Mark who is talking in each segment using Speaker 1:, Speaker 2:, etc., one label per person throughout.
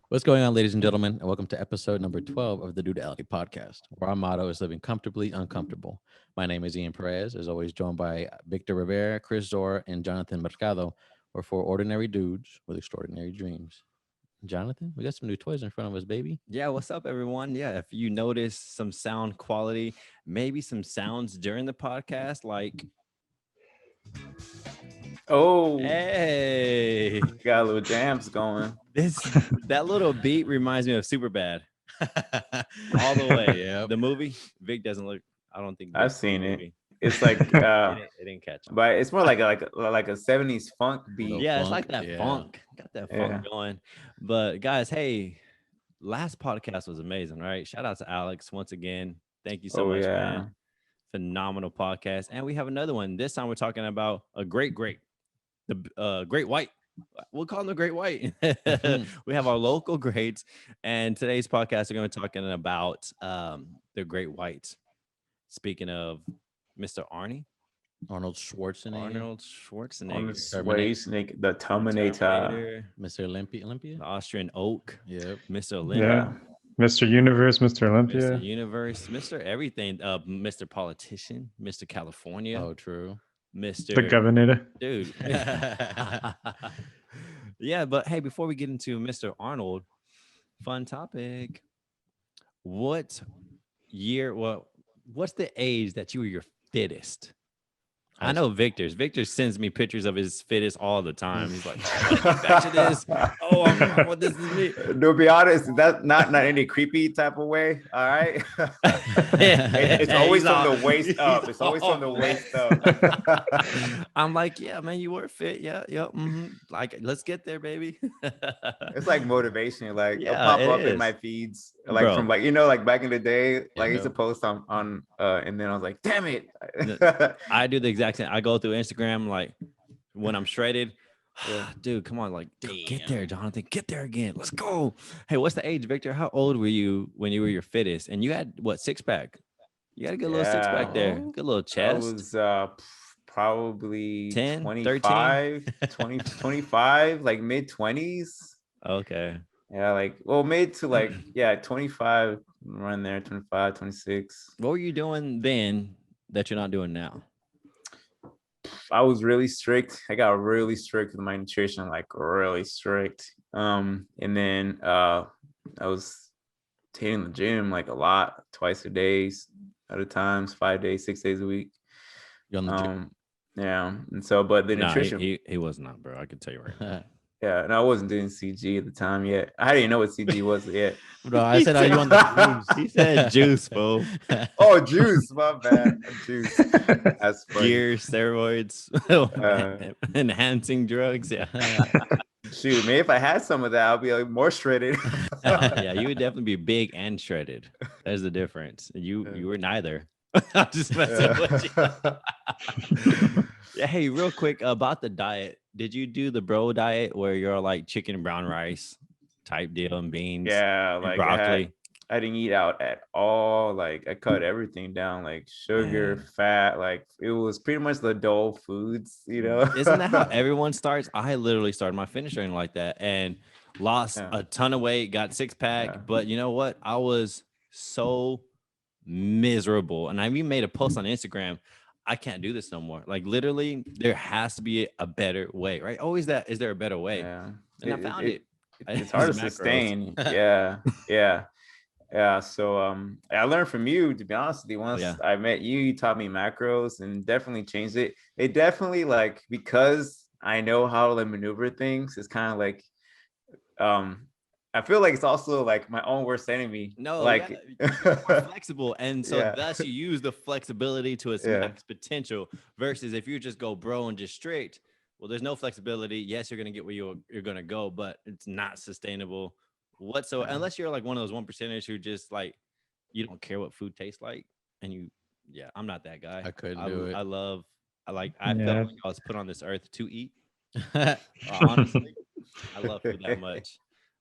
Speaker 1: What's going on, ladies and gentlemen, and welcome to episode number 12 of the Duality Podcast, where our motto is living comfortably uncomfortable. My name is Ian Perez, as always joined by Victor Rivera, Chris Zora, and Jonathan Mercado. We're four ordinary dudes with extraordinary dreams. Jonathan, we got some new toys in front of us, baby.
Speaker 2: Yeah, what's up, everyone? Yeah, if you notice some sound quality, maybe some sounds during the podcast, like,
Speaker 3: Oh,
Speaker 2: hey,
Speaker 3: got a little jams going.
Speaker 2: that little beat reminds me of Superbad all the way.
Speaker 1: Yep.
Speaker 2: The movie, Vic doesn't look. I don't think
Speaker 3: I've
Speaker 2: Vic's seen
Speaker 3: seen
Speaker 2: the
Speaker 3: it.
Speaker 2: movie.
Speaker 3: It's like,
Speaker 2: It didn't catch him.
Speaker 3: but it's more like a 70s funk beat.
Speaker 1: Little
Speaker 2: Yeah, it's
Speaker 1: funk,
Speaker 2: like that
Speaker 1: yeah.
Speaker 2: funk. Got that
Speaker 3: Yeah.
Speaker 2: funk going. But guys, hey, last podcast was amazing, right? Shout out to Alex once again. Thank you so much, man. Phenomenal podcast. And we have another one. This time we're talking about a great white. We'll call him the great white. We have our local greats. And today's podcast, we're going to be talking about the great whites. Speaking of Mr.
Speaker 1: Arnold Schwarzenegger,
Speaker 3: Arnold
Speaker 2: Schwarzenegger,
Speaker 3: Schwarzenegger, the Terminator.
Speaker 1: Mr. Olympia.
Speaker 2: the Austrian Oak,
Speaker 1: Yep.
Speaker 2: Mr. Olympia,
Speaker 4: Yeah. Mr. Universe, Mr. Olympia.
Speaker 2: Mr. Universe, Mr. Everything, Mr. Politician, Mr. California,
Speaker 1: Oh, true.
Speaker 2: Mr.
Speaker 4: The Governor.
Speaker 2: Dude. Yeah, but hey, before we get into Mr. Arnold, fun topic. What's the age that you were your fittest? I know Victor's. Victor sends me pictures of his fittest all the time. He's like, oh, get back to this. Oh, what this is me.
Speaker 3: To be honest, that's not any creepy type of way. All right. It's always from the waist up. It's always from the waist up.
Speaker 2: I'm like, yeah, man, you were fit. Yeah. Mm-hmm. Like, let's get there, baby.
Speaker 3: It's like motivation. Like
Speaker 2: Yeah,
Speaker 3: it'll pop
Speaker 2: it
Speaker 3: up
Speaker 2: is.
Speaker 3: in my feeds. Like
Speaker 2: Bro.
Speaker 3: from like back in the day, like I used
Speaker 1: Yeah.
Speaker 3: to post on and then I was like, damn it.
Speaker 2: I do the exact same. I go through Instagram like when I'm shredded.
Speaker 3: Yeah.
Speaker 2: Dude, come on, like get there,
Speaker 1: Damn.
Speaker 2: Jonathan. Get there again. Let's go. Hey, what's the age, Victor? How old were you when you were your fittest? And you had what, 6-pack? You got a good little 6-pack there.
Speaker 1: Yeah.
Speaker 2: Good little
Speaker 3: I
Speaker 2: chest.
Speaker 3: was probably
Speaker 2: 10,
Speaker 3: 25, 20, 25, like mid 20s.
Speaker 2: Okay.
Speaker 3: Yeah, like mid to 25, run there, 25, 26.
Speaker 2: What were you doing then that you're not doing now?
Speaker 3: I was really strict. I got really strict with my nutrition, like really strict. And then I was hitting the gym like a lot, twice a day at a time, 5 days, 6 days a week.
Speaker 1: You on the gym?
Speaker 3: Yeah. And so, but the
Speaker 2: Nah,
Speaker 3: nutrition,
Speaker 2: he was not, bro. I can tell you right now.
Speaker 3: yeah, and I wasn't doing CG at the time yet. I didn't know what CG was yet.
Speaker 1: Bro, I said, are you on the
Speaker 2: He said juice, bro.
Speaker 3: Oh, juice, my bad. Juice. That's funny.
Speaker 2: Gear, steroids, enhancing drugs. Yeah.
Speaker 3: Shoot, maybe if I had some of that, I'll be like more shredded.
Speaker 2: Yeah, you would definitely be big and shredded. There's the difference. You were neither. I'm just messing with you. Yeah, hey, real quick about the diet. Did you do the bro diet where you're like chicken and brown rice type deal and beans?
Speaker 3: Yeah,
Speaker 2: and
Speaker 3: like
Speaker 2: broccoli.
Speaker 3: I didn't eat out at all. Like I cut everything down, like sugar, fat. Like it was pretty much the dull foods, you know.
Speaker 2: Isn't that how everyone starts? I literally started my finish training like that and lost a ton of weight, got 6-pack.
Speaker 3: Yeah.
Speaker 2: But you know what? I was so miserable. And I even made a post on Instagram. I can't do this no more. Like literally, there has to be a better way, right? Always that. Is there a better way?
Speaker 3: Yeah.
Speaker 2: And I found it.
Speaker 3: It's hard to
Speaker 2: Macros.
Speaker 3: sustain. Yeah. So I learned from you, to be honest with you. Once I met you, you taught me macros and definitely changed it. It definitely, like, because I know how to like maneuver things, it's kind of like I feel like it's also like my own worst enemy.
Speaker 2: No,
Speaker 3: like
Speaker 2: you're more flexible, and so
Speaker 3: Yeah.
Speaker 2: thus you use the flexibility to its max potential. Versus if you just go bro and just straight, well, there's no flexibility. Yes, you're gonna get where you're gonna go, but it's not sustainable whatsoever. Unless you're like one of those 1%ers who just like you don't care what food tastes like, and you, I'm not that guy.
Speaker 1: I couldn't do it.
Speaker 2: I felt like I was put on this earth to eat. Honestly, I love food that much.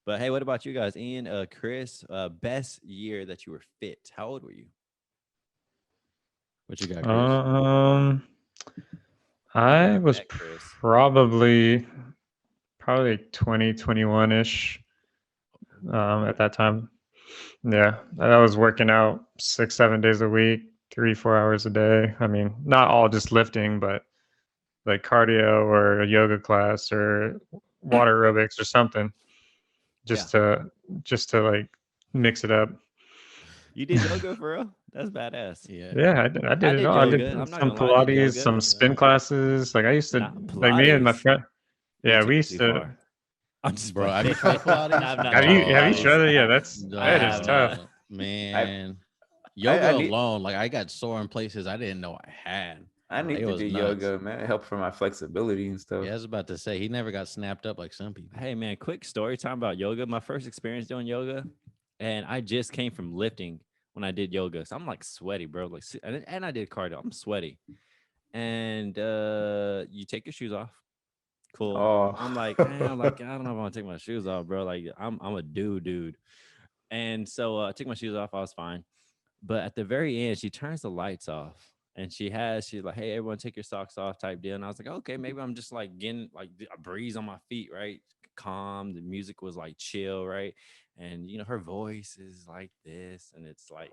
Speaker 2: But hey, what about you guys? Ian, Chris, best year that you were fit. How old were you?
Speaker 1: What you got, Chris?
Speaker 4: I was
Speaker 2: met Chris?
Speaker 4: probably 2021-ish at that time. Yeah, I was working out 6-7 days a week, 3-4 hours a day. I mean, not all just lifting, but like cardio or a yoga class or water aerobics or something, just to like mix it up.
Speaker 2: You did yoga for real? That's badass.
Speaker 4: Yeah, I did it all. I
Speaker 2: yoga.
Speaker 4: did
Speaker 2: I'm not
Speaker 4: some
Speaker 2: gonna lie, I did
Speaker 4: Pilates,
Speaker 2: yoga.
Speaker 4: some spin classes. Like I used to,
Speaker 2: Not
Speaker 4: like me and my
Speaker 2: Pilates.
Speaker 4: friend.
Speaker 2: You
Speaker 4: Yeah,
Speaker 2: took
Speaker 4: we
Speaker 2: it
Speaker 4: used
Speaker 2: too
Speaker 4: to.
Speaker 2: far. I'm just
Speaker 1: Bro,
Speaker 2: playing.
Speaker 1: have you tried Pilates?
Speaker 2: I've not
Speaker 4: Have
Speaker 2: tried
Speaker 4: you
Speaker 2: Pilates.
Speaker 4: tried it? Yeah, that is
Speaker 2: have
Speaker 4: tough.
Speaker 2: not.
Speaker 1: Man,
Speaker 3: I
Speaker 1: yoga
Speaker 3: need
Speaker 1: alone, like I got sore in places I didn't know I had.
Speaker 3: I
Speaker 1: Like,
Speaker 3: need
Speaker 1: it
Speaker 3: to
Speaker 1: was
Speaker 3: do
Speaker 1: nuts.
Speaker 3: yoga, man. It helps for my flexibility and stuff.
Speaker 1: Yeah, I was about to say he never got snapped up like some people.
Speaker 2: Hey man, quick story time about yoga. My first experience doing yoga, and I just came from lifting when I did yoga, so I'm like sweaty, bro. Like, and I did cardio. I'm sweaty, and you take your shoes off. Cool.
Speaker 3: Oh,
Speaker 2: I'm like, man, I don't know if I want to take my shoes off, bro. Like, I'm a dude. And so I took my shoes off. I was fine. But at the very end, she turns the lights off and she's like, hey, everyone take your socks off type deal. And I was like, okay, maybe I'm just like getting like a breeze on my feet, right? Calm. The music was like chill, right? And, her voice is like this. And it's like,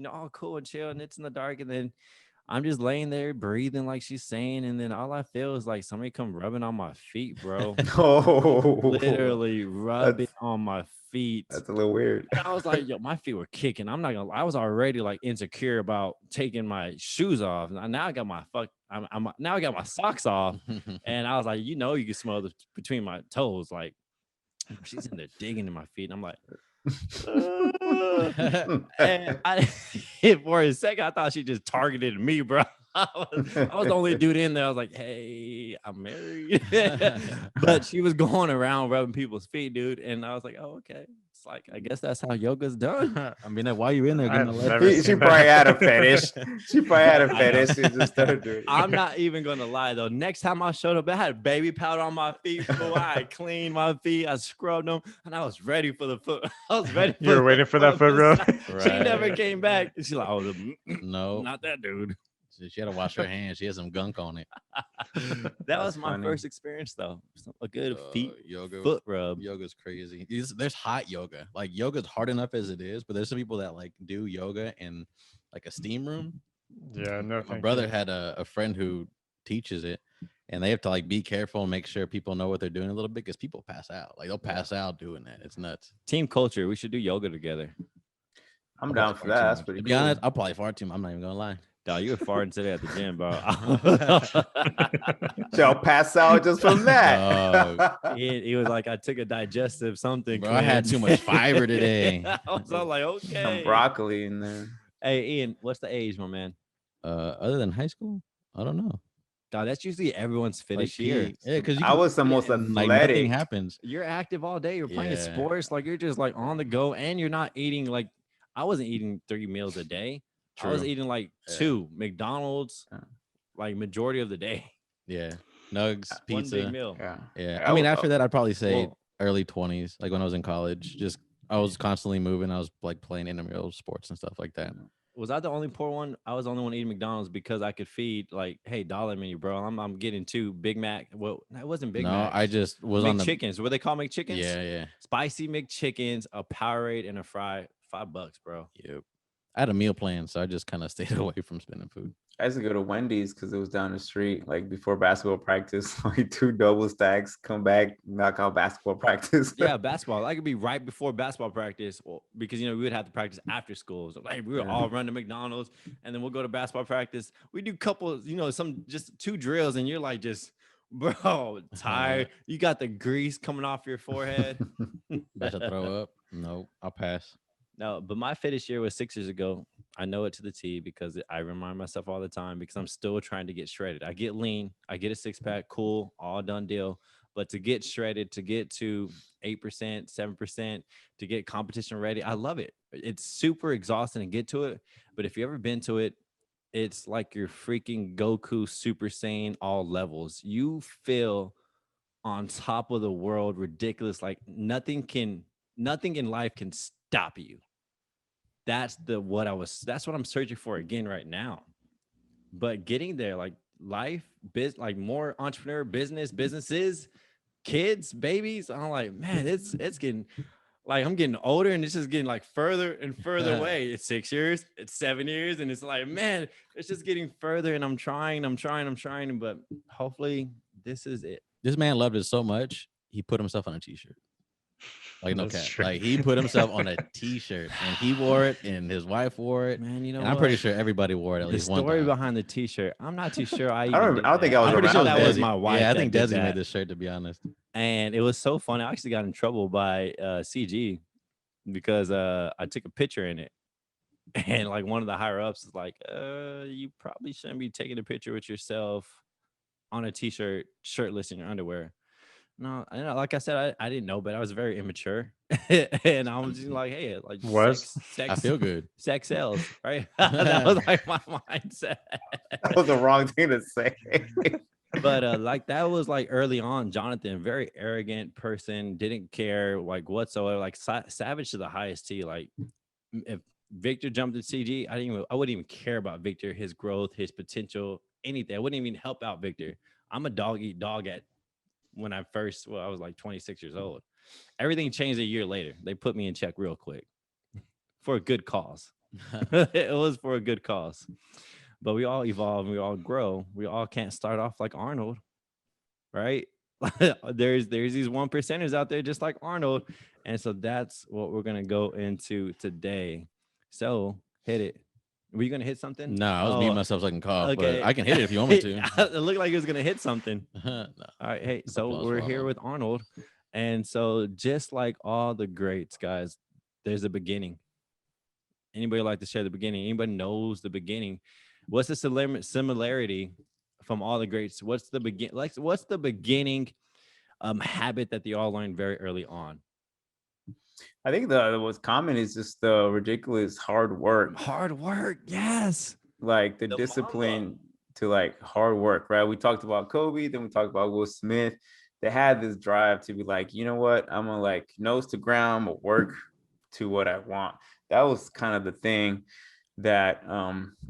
Speaker 2: all cool and chill. And it's in the dark. And then I'm just laying there breathing like she's saying. And then all I feel is like somebody come rubbing on my feet, bro. Literally rubbing on my feet.
Speaker 3: That's a little weird.
Speaker 2: And I was like, yo, my feet were kicking. I'm not gonna lie. I was already like insecure about taking my shoes off. Now I got my now I got my socks off. And I was like, you can smell between my toes. Like she's in there digging in my feet. And I'm like, and for a second, I thought she just targeted me, bro. I was the only dude in there. I was like, hey, I'm married. But she was going around rubbing people's feet, dude. And I was like, oh, okay. It's like, I guess that's how yoga's done.
Speaker 1: I mean, why are you in there getting
Speaker 3: She probably had a fetish. She probably had a fetish. She just started doing it.
Speaker 2: I'm not even gonna lie though. Next time I showed up, I had baby powder on my feet. Bro. I cleaned my feet, I scrubbed them, and I was ready for the foot. I was ready.
Speaker 4: You were waiting for that foot rub.
Speaker 2: She never came back. She's like, oh,
Speaker 1: no,
Speaker 2: not that dude.
Speaker 1: She had to wash her hands. She had some gunk on it.
Speaker 2: That was my first experience, though. A good foot rub.
Speaker 1: Yoga's crazy. There's hot yoga. Like yoga's hard enough as it is, but there's some people that like do yoga in like a steam room.
Speaker 4: Yeah, no.
Speaker 1: My brother had a friend who teaches it, and they have to like be careful and make sure people know what they're doing a little bit because people pass out. Like they'll pass out doing that. It's nuts.
Speaker 2: Team culture. We should do yoga together.
Speaker 3: I'm down for that. That's pretty
Speaker 1: To
Speaker 3: cool.
Speaker 1: be honest, I'll probably fart too much. I'm not even gonna lie.
Speaker 2: Dog, you were farting today at the gym, bro.
Speaker 3: Y'all pass out just from that.
Speaker 2: He was like, I took a digestive something.
Speaker 1: Bro, I had too much fiber today.
Speaker 2: I was all like, okay.
Speaker 3: Some broccoli in there.
Speaker 2: Hey, Ian, what's the age, my man?
Speaker 1: Other than high school, I don't know.
Speaker 2: God, that's usually everyone's finish year.
Speaker 1: Yeah, because
Speaker 3: I was the most athletic.
Speaker 1: Like nothing happens.
Speaker 2: You're active all day. You're playing sports. Like you're just like on the go, and you're not eating like I wasn't eating 3 meals a day. True. I was eating like 2 McDonald's, like majority of the day.
Speaker 1: Yeah, nugs, pizza.
Speaker 2: One big meal.
Speaker 1: Yeah. I mean, after that, I'd probably say early 20s, like when I was in college. Just I was constantly moving. I was like playing intramural sports and stuff like that.
Speaker 2: Was I the only poor one? I was the only one eating McDonald's because I could feed like, hey, dollar menu, bro. I'm getting 2 Big Mac. Well, it wasn't Big Mac.
Speaker 1: No, I just was on the
Speaker 2: McChickens. What they call McChickens?
Speaker 1: Yeah.
Speaker 2: Spicy McChickens, a Powerade, and a fry. $5, bro.
Speaker 1: Yep. I had a meal plan, so I just kind of stayed away from spending food.
Speaker 3: I used to go to Wendy's because it was down the street, like before basketball practice, like 2 double stacks, come back, knock out basketball practice.
Speaker 2: Yeah, basketball. I could be right before basketball practice because, we would have to practice after school. So, like, we would all run to McDonald's, and then we'll go to basketball practice. We do couple, some just 2 drills, and you're like just, bro, tired. You got the grease coming off your forehead.
Speaker 1: About to throw up. No, I'll pass.
Speaker 2: No, but my fitness year was 6 years ago. I know it to the T because I remind myself all the time because I'm still trying to get shredded. I get lean, I get a 6-pack, cool, all done deal. But to get shredded, to get to 8%, 7%, to get competition ready, I love it. It's super exhausting to get to it. But if you ever been to it, it's like you're freaking Goku Super Saiyan all levels. You feel on top of the world, ridiculous. Like nothing in life can stop you. That's what I'm searching for again right now. But getting there, like life like more entrepreneur businesses, kids, babies. I'm like, man, it's getting like I'm getting older and it's just getting like further and further away. It's 6 years, it's 7 years, and it's like, man, it's just getting further. And I'm trying, but hopefully this is it.
Speaker 1: This man loved it so much, he put himself on a t-shirt. Like, no
Speaker 4: That's
Speaker 1: cap.
Speaker 4: true.
Speaker 1: Like, he put himself on a t-shirt and he wore it and his wife wore it.
Speaker 2: Man, you know
Speaker 1: And I'm pretty sure everybody wore it at
Speaker 2: the
Speaker 1: least one
Speaker 2: story
Speaker 1: time.
Speaker 2: behind the t-shirt, I'm not too sure. I
Speaker 3: don't think I was
Speaker 2: I'm pretty sure
Speaker 3: around
Speaker 2: that was
Speaker 3: then.
Speaker 2: my wife.
Speaker 1: Yeah, I think
Speaker 2: that did
Speaker 1: Desi made
Speaker 2: that.
Speaker 1: this shirt, to be honest.
Speaker 2: And it was so funny. I actually got in trouble by CG because I took a picture in it. And like one of the higher ups is like, you probably shouldn't be taking a picture with yourself on a t-shirt, shirtless in your underwear. No, like I said, I didn't know, but I was very immature. And I was just like, hey, like sex
Speaker 1: I feel good.
Speaker 2: sex sells, right? That was like my mindset.
Speaker 3: That was the wrong thing to say.
Speaker 2: But like that was like early on. Jonathan, very arrogant person, didn't care like whatsoever, like savage to the highest T. Like if Victor jumped at CG, I wouldn't even care about Victor, his growth, his potential, anything. I wouldn't even help out Victor. I'm a dog eat dog at when I was like 26 years old. Everything changed a year later. They put me in check real quick for a good cause. It was for a good cause. But we all evolve, we all grow. We all can't start off like Arnold, right? there's these 1%ers out there just like Arnold. And so that's what we're gonna go into today. So hit it. Were you gonna hit something?
Speaker 1: No, I was muting myself so I can cough. Okay. But I can hit it if you want me to.
Speaker 2: It looked like it was gonna hit something.
Speaker 1: No.
Speaker 2: All right, hey, so we're here with Arnold. And so just like all the greats, guys, there's a beginning. Anybody like to share the beginning? Anybody knows the beginning? What's the similarity from all the greats? What's the beginning habit that they all learned very early on?
Speaker 3: I think what's common is just the ridiculous hard work.
Speaker 2: Hard work, yes.
Speaker 3: Like the discipline to like hard work, right? We talked about Kobe, then we talked about Will Smith. They had this drive to be like, you know what? I'm gonna like nose to ground, but work to what I want. That was kind of the thing that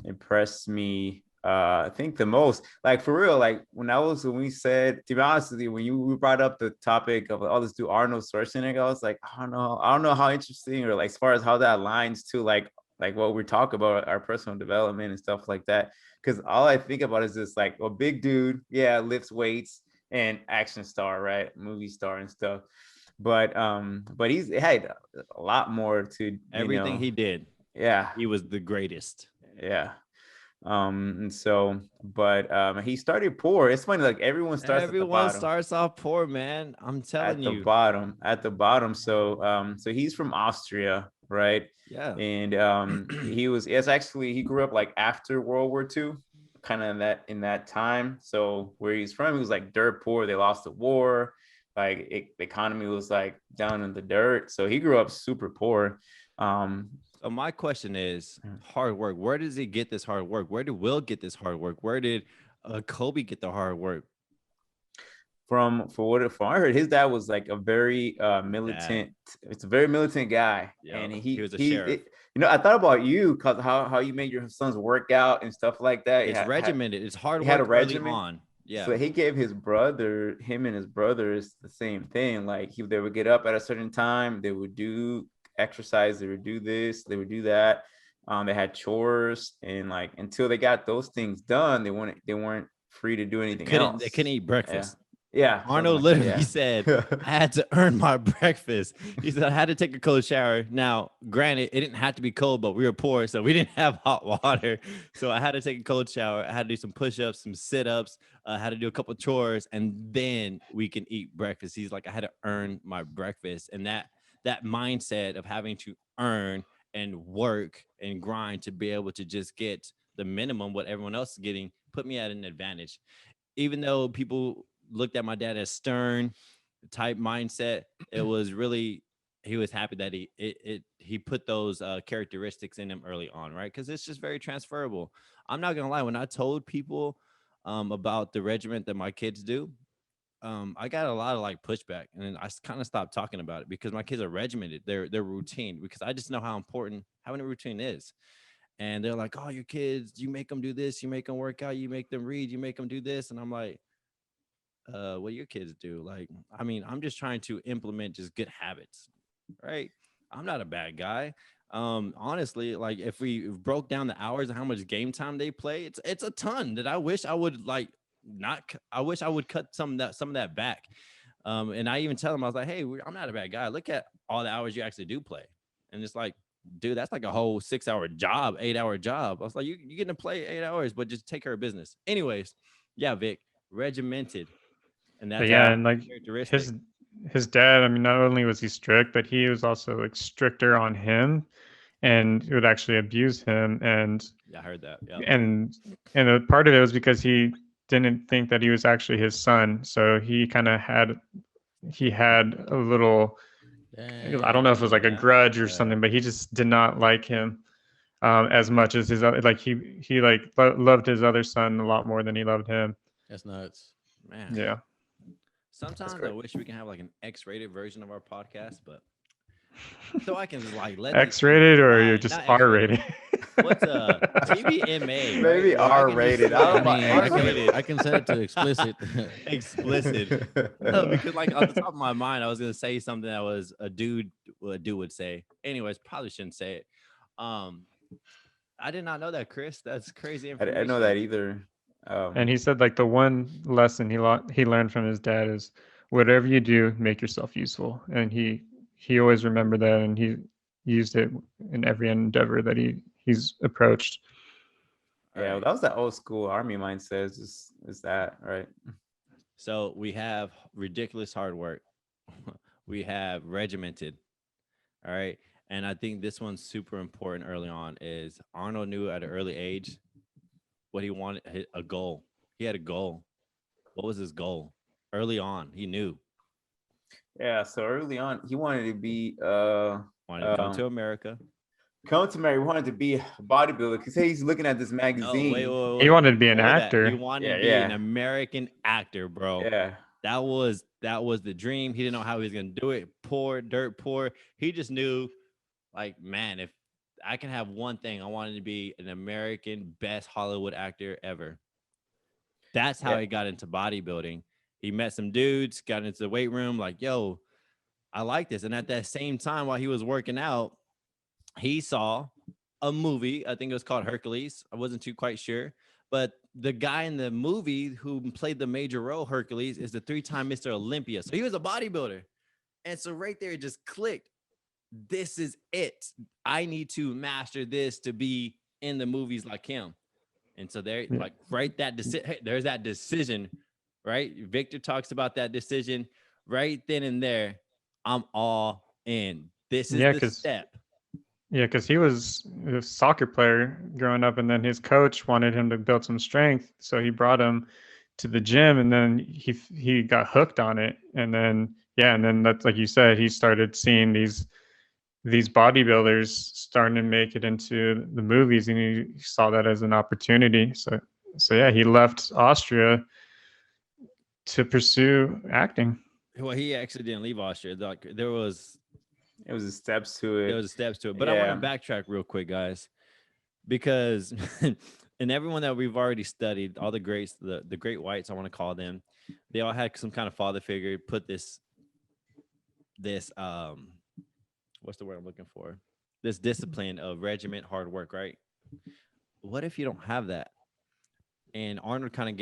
Speaker 3: impressed me. I think the most, like for real, like when we said, to be honest with you, when we brought up the topic of all this dude Arnold Schwarzenegger, I was like, I don't know how interesting or like as far as how that aligns to like what we talk about our personal development and stuff like that. Because all I think about is this like a big dude, yeah, lifts weights and action star, right, movie star and stuff. But he's had a lot more to
Speaker 2: everything he did.
Speaker 3: Yeah,
Speaker 2: he was the greatest.
Speaker 3: Yeah. And so, but he started poor. It's funny, like everyone
Speaker 2: starts off poor, man. I'm telling you.
Speaker 3: At the bottom. So so he's from Austria, right?
Speaker 2: Yeah.
Speaker 3: And he grew up like after World War II, kind of in that time. So where he's from, he was like dirt poor. They lost the war. Like the economy was like down in the dirt. So he grew up super poor.
Speaker 2: So my question is hard work. Where does he get this hard work? Where did Will get this hard work? Where did Kobe get the hard work?
Speaker 3: From what I heard, his dad was like a very militant. It's a very militant guy, and he was a sheriff. I thought about you because how you made your sons work out and stuff like that.
Speaker 2: It's regimented. It's hard work.
Speaker 3: He had a regimen
Speaker 2: on. Yeah.
Speaker 3: So he gave him and his brothers the same thing. Like they would get up at a certain time. They would do exercise. They would do this. They would do that. They had chores, and like until they got those things done, they weren't free to do anything else.
Speaker 2: They couldn't eat breakfast.
Speaker 3: Yeah.
Speaker 2: Arnold literally said, I had to earn my breakfast. He said, I had to take a cold shower. Now, granted, it didn't have to be cold, but we were poor, so we didn't have hot water. So I had to take a cold shower. I had to do some push-ups, some sit-ups. I had to do a couple chores, and then we can eat breakfast. He's like, I had to earn my breakfast. And that mindset of having to earn and work and grind to be able to just get the minimum, what everyone else is getting, put me at an advantage. Even though people looked at my dad as stern type mindset, it was really, he was happy that he put those characteristics in him early on, right? Because it's just very transferable. I'm not gonna lie, when I told people about the regiment that my kids do, I got a lot of like pushback, and then I kind of stopped talking about it because my kids are regimented. They're routine, because I just know how important having a routine is. And they're like, oh, your kids, you make them do this, you make them work out, you make them read, you make them do this. And I'm like, what do your kids do? Like, I mean, I'm just trying to implement just good habits, right? I'm not a bad guy. Honestly, like if we broke down the hours and how much game time they play, it's a ton that I wish I would like not. I wish I would cut some of that back. And I even tell them, I was like, hey, I'm not a bad guy. Look at all the hours you actually do play, and it's like, dude, that's like a whole 6-hour job, 8-hour job. I was like, you getting to play 8 hours, but just take care of business. Anyways, yeah, Vic, regimented. And that's
Speaker 4: and like his dad, I mean, not only was he strict, but he was also like stricter on him and would actually abuse him. And
Speaker 2: yeah, I heard that. Yeah.
Speaker 4: And a part of it was because he didn't think that he was actually his son. So he kind of had a little, I don't know if it was like a grudge or something, but he just did not like him as much as his other, like he like loved his other son a lot more than he loved him.
Speaker 1: That's nuts,
Speaker 2: man.
Speaker 4: Yeah.
Speaker 2: Sometimes I wish we can have like an X-rated version of our podcast, but so I can just like let
Speaker 4: X-rated or you're just R-rated.
Speaker 2: What's TVMA?
Speaker 3: Maybe R-rated.
Speaker 1: I can set it to explicit.
Speaker 2: Explicit. No, because like on the top of my mind, I was gonna say something that was a dude would say. Anyways, probably shouldn't say it. I did not know that, Chris. That's crazy information.
Speaker 3: I know that either.
Speaker 4: And he said like the one lesson he learned from his dad is whatever you do, make yourself useful. And he always remembered that, and he used it in every endeavor that he's approached.
Speaker 3: Yeah, well, that was that old school army mindset. Is that right?
Speaker 2: So we have ridiculous hard work. We have regimented. All right. And I think this one's super important early on is Arnold knew at an early age what he wanted, a goal. He had a goal. What was his goal? Early on, he knew.
Speaker 3: Yeah, so early on, he wanted to be
Speaker 2: wanted to come to America.
Speaker 3: Come to America. He wanted to be a bodybuilder because he's looking at this magazine.
Speaker 2: Wait.
Speaker 4: He wanted to be an actor.
Speaker 2: He wanted to be an American actor, bro.
Speaker 3: Yeah.
Speaker 2: That was the dream. He didn't know how he was gonna do it. Dirt poor. He just knew, like, man, if I can have one thing, I wanted to be an American best Hollywood actor ever. That's how he got into bodybuilding. He met some dudes, got into the weight room, like, yo, I like this. And at that same time, while he was working out, he saw a movie. I think it was called Hercules. I wasn't too quite sure. But the guy in the movie who played the major role, Hercules, is the 3-time Mr. Olympia. So he was a bodybuilder. And so right there, it just clicked. This is it. I need to master this to be in the movies like him. And so there, like, right, there's that decision, right? Victor talks about that decision right then and there. I'm all in. This is the step.
Speaker 4: Yeah, because he was a soccer player growing up, and then his coach wanted him to build some strength, so he brought him to the gym, and then he got hooked on it, and then that's like you said, he started seeing these bodybuilders starting to make it into the movies, and he saw that as an opportunity. So yeah, he left Austria to pursue acting.
Speaker 2: Well, he actually didn't leave Austria. Like, it was
Speaker 3: steps to it.
Speaker 2: But I want to backtrack real quick, guys, because and everyone that we've already studied, all the greats, the great whites, I want to call them, they all had some kind of father figure. Put this what's the word I'm looking for? This discipline of regiment, hard work, right? What if you don't have that? And Arnold kind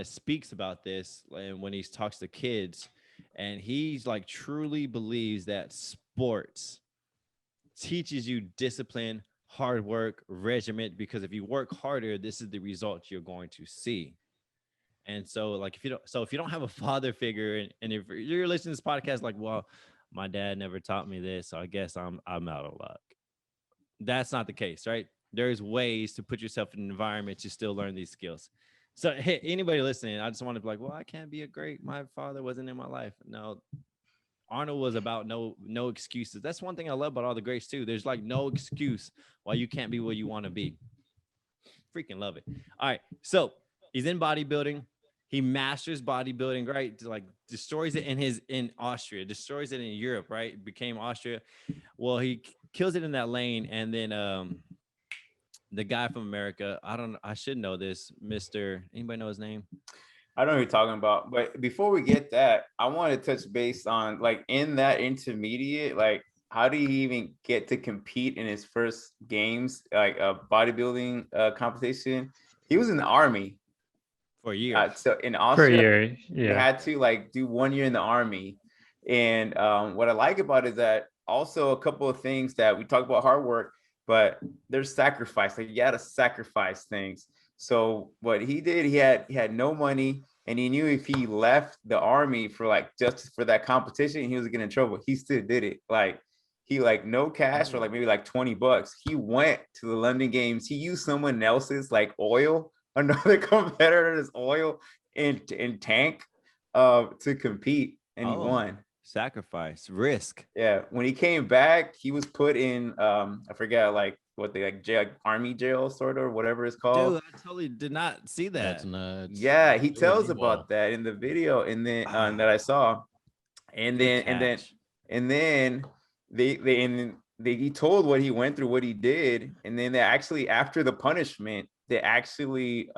Speaker 2: of speaks about this when he talks to kids, and he's like truly believes that sports teaches you discipline, hard work, regiment, because if you work harder, this is the result you're going to see. And so, like, if you don't have a father figure, and if you're listening to this podcast, like, well, my dad never taught me this, so I guess I'm out of luck. That's not the case, right? There's ways to put yourself in an environment to still learn these skills. So, hey, anybody listening, I just want to be like, well, I can't be my father wasn't in my life. No, Arnold was about no excuses. That's one thing I love about all the greats too. There's like no excuse why you can't be where you want to be. Freaking love it. All right. So he's in bodybuilding. He masters bodybuilding, right? Like, destroys it in Austria, destroys it in Europe, right? Became Austria. Well, he kills it in that lane, and then the guy from America, I should know this, Mr. Anybody know his name?
Speaker 3: I don't know what you're talking about, but before we get that, I want to touch base on like in that intermediate, like how did he even get to compete in his first games, like a bodybuilding competition? He was in the army
Speaker 2: for a year.
Speaker 3: So in
Speaker 4: For a
Speaker 3: Austria,
Speaker 4: year,
Speaker 3: you
Speaker 4: yeah.
Speaker 3: had to like do 1 year in the army. And what I like about it is that also a couple of things that we talk about hard work, but there's sacrifice. Like you got to sacrifice things. So what he did, he had no money, and he knew if he left the army for like just for that competition, he was getting in trouble. He still did it. Like he like no cash for like maybe like $20. He went to the London Games. He used someone else's like oil, another competitor's oil in tank to compete, and he won.
Speaker 2: Sacrifice, risk.
Speaker 3: Yeah, when he came back, he was put in I forget like what they like jail, army jail sort of, whatever it's called.
Speaker 2: Dude, I totally did not see that.
Speaker 1: That's nuts.
Speaker 3: Yeah, he tells about that in the video, and then that I saw, and then he told what he went through, what he did, and then they actually after the punishment, they actually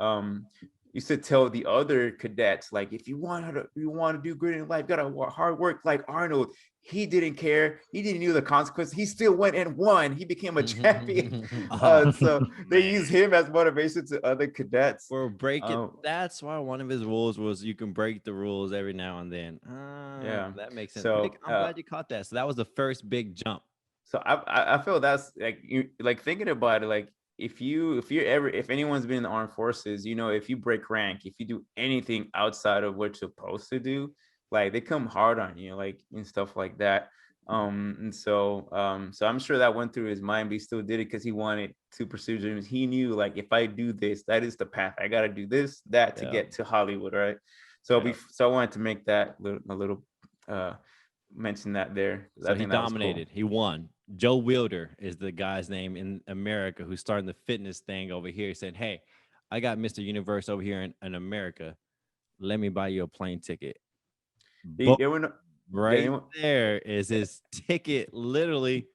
Speaker 3: used to tell the other cadets, like, if you want to do good in life, you gotta hard work like Arnold. He didn't care. He didn't know the consequences. He still went and won. He became a champion. So they use him as motivation to other cadets.
Speaker 2: For breaking. That's why one of his rules was you can break the rules every now and then.
Speaker 3: Yeah,
Speaker 2: that makes sense.
Speaker 3: So
Speaker 2: I'm glad you caught that. So that was the first big jump.
Speaker 3: So I feel that's like you like thinking about it, like if anyone's been in the armed forces, you know, if you break rank, if you do anything outside of what you're supposed to do, like they come hard on you, like and stuff like that. And so I'm sure that went through his mind, but he still did it because he wanted to pursue dreams. He knew like if I do this, that is the path. I gotta do this, that to get to Hollywood, right? So so I wanted to make that a little mention that there.
Speaker 2: So
Speaker 3: I think
Speaker 2: he dominated. Cool. He won. Joe Wilder is the guy's name in America who's starting the fitness thing over here. He said, hey, I got Mr. Universe over here in America. Let me buy you a plane ticket. There is his ticket literally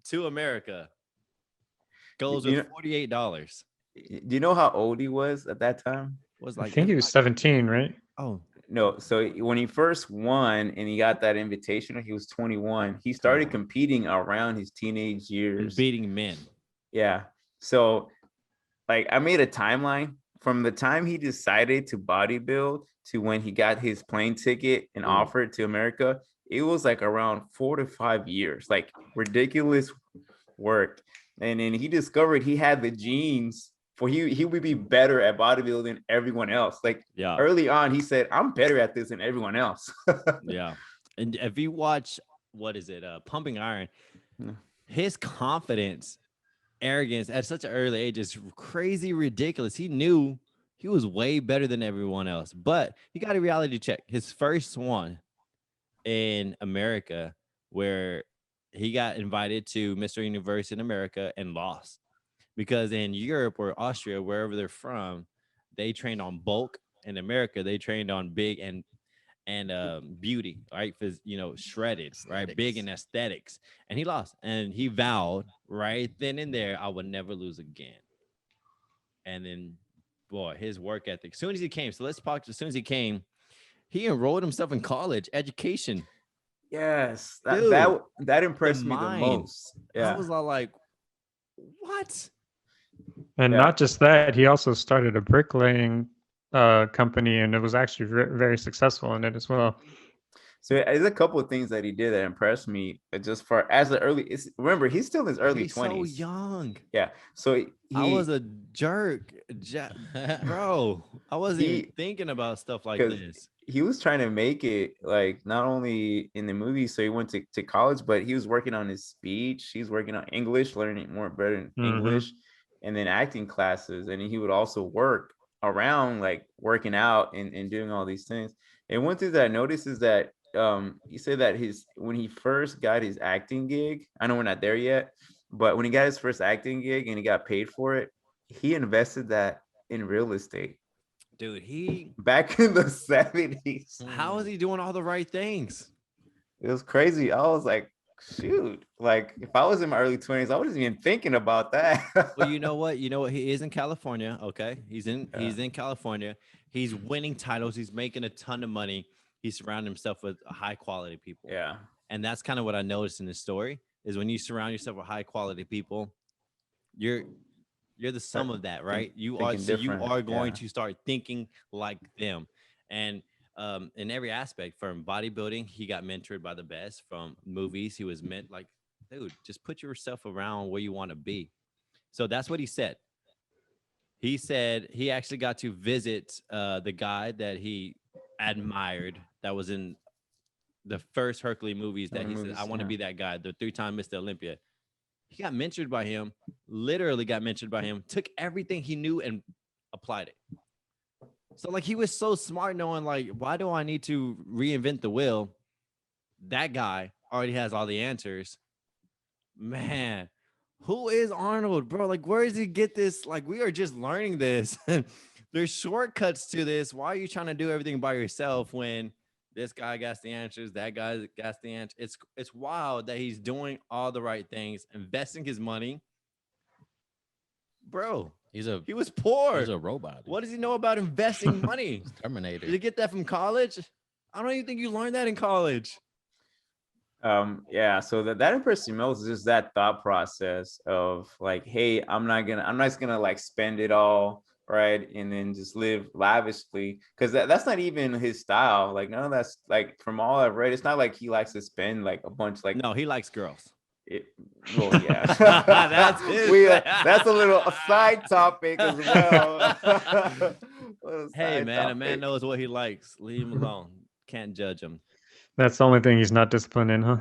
Speaker 2: to America. Goes with $48.
Speaker 3: Do you know how old he was at that time?
Speaker 4: I think he was 17, right?
Speaker 2: Oh,
Speaker 3: no. So when he first won and he got that invitation, he was 21. He started competing around his teenage years.
Speaker 2: And beating men.
Speaker 3: Yeah. So like I made a timeline from the time he decided to bodybuild to when he got his plane ticket and offered to America. It was like around 4 to 5 years, like ridiculous work. And then he discovered he had the genes for he would be better at bodybuilding than everyone else. Like early on, he said, I'm better at this than everyone else.
Speaker 2: Yeah. And if you watch, Pumping Iron, his confidence, arrogance at such an early age is crazy ridiculous. He knew he was way better than everyone else, but he got a reality check. His first one in America, where he got invited to Mr. Universe in America and lost. Because in Europe or Austria, wherever they're from, they trained on bulk. In America, they trained on big and beauty, right? Shredded, right? Big and aesthetics. And he lost. And he vowed right then and there, I would never lose again. And then, boy, his work ethic. As soon as he came, he enrolled himself in college education.
Speaker 3: Yes, that impressed me the most. Yeah,
Speaker 2: I was all like, what?
Speaker 4: And not just that, he also started a bricklaying company, and it was actually very successful in it as well.
Speaker 3: So there's a couple of things that he did that impressed me. Just for as the early, remember he's still in his early 20s.
Speaker 2: He's so young.
Speaker 3: Yeah. So
Speaker 2: I was a jerk, bro. I wasn't even thinking about stuff like this.
Speaker 3: He was trying to make it like not only in the movie, so he went to college, but he was working on his speech. He's working on English, learning better in English, and then acting classes. And he would also work around like working out and doing all these things. And one thing that I noticed is that he said that when he first got his acting gig, I know we're not there yet, but when he got his first acting gig and he got paid for it, he invested that in real estate.
Speaker 2: Dude, he
Speaker 3: back in the 70s.
Speaker 2: How is he doing all the right things?
Speaker 3: It was crazy. I was like, shoot, like if I was in my early 20s, I wasn't even thinking about that.
Speaker 2: Well, you know what? He is in California. Okay, he's in California. He's winning titles. He's making a ton of money. He's surrounding himself with high quality people.
Speaker 3: Yeah.
Speaker 2: And that's kind of what I noticed in this story is when you surround yourself with high quality people, you're the sum of that, right? You are going to start thinking like them. And in every aspect, from bodybuilding, he got mentored by the best. From movies, he was meant like, dude, just put yourself around where you want to be. So that's what he said. He said he actually got to visit the guy that he admired that was in the first Hercules movies that he said, I want to be that guy, the 3-time Mr. Olympia. He got mentored by him, literally got mentored by him, took everything he knew and applied it. So like he was so smart knowing like, why do I need to reinvent the wheel? That guy already has all the answers. Man, who is Arnold, bro? Like, where does he get this? Like, we are just learning this. There's shortcuts to this. Why are you trying to do everything by yourself when this guy got the answers, that guy got the answer? It's wild that he's doing all the right things, investing his money. Bro, he was poor.
Speaker 1: He's a robot.
Speaker 2: What does he know about investing money?
Speaker 1: Terminator.
Speaker 2: Did you get that from college? I don't even think you learned that in college.
Speaker 3: Yeah, so that impressed me most is just that thought process of like, hey, I'm not just gonna like spend it all, right, and then just live lavishly, because that's not even his style. Like none of that's like, from all I've read, it's not like he likes to spend like a bunch. Like,
Speaker 2: no, he likes girls.
Speaker 3: Well, yeah. That's a little side topic as well.
Speaker 2: Hey man, a man knows what he likes. Leave him alone. Can't judge him.
Speaker 4: That's the only thing he's not disciplined in, huh?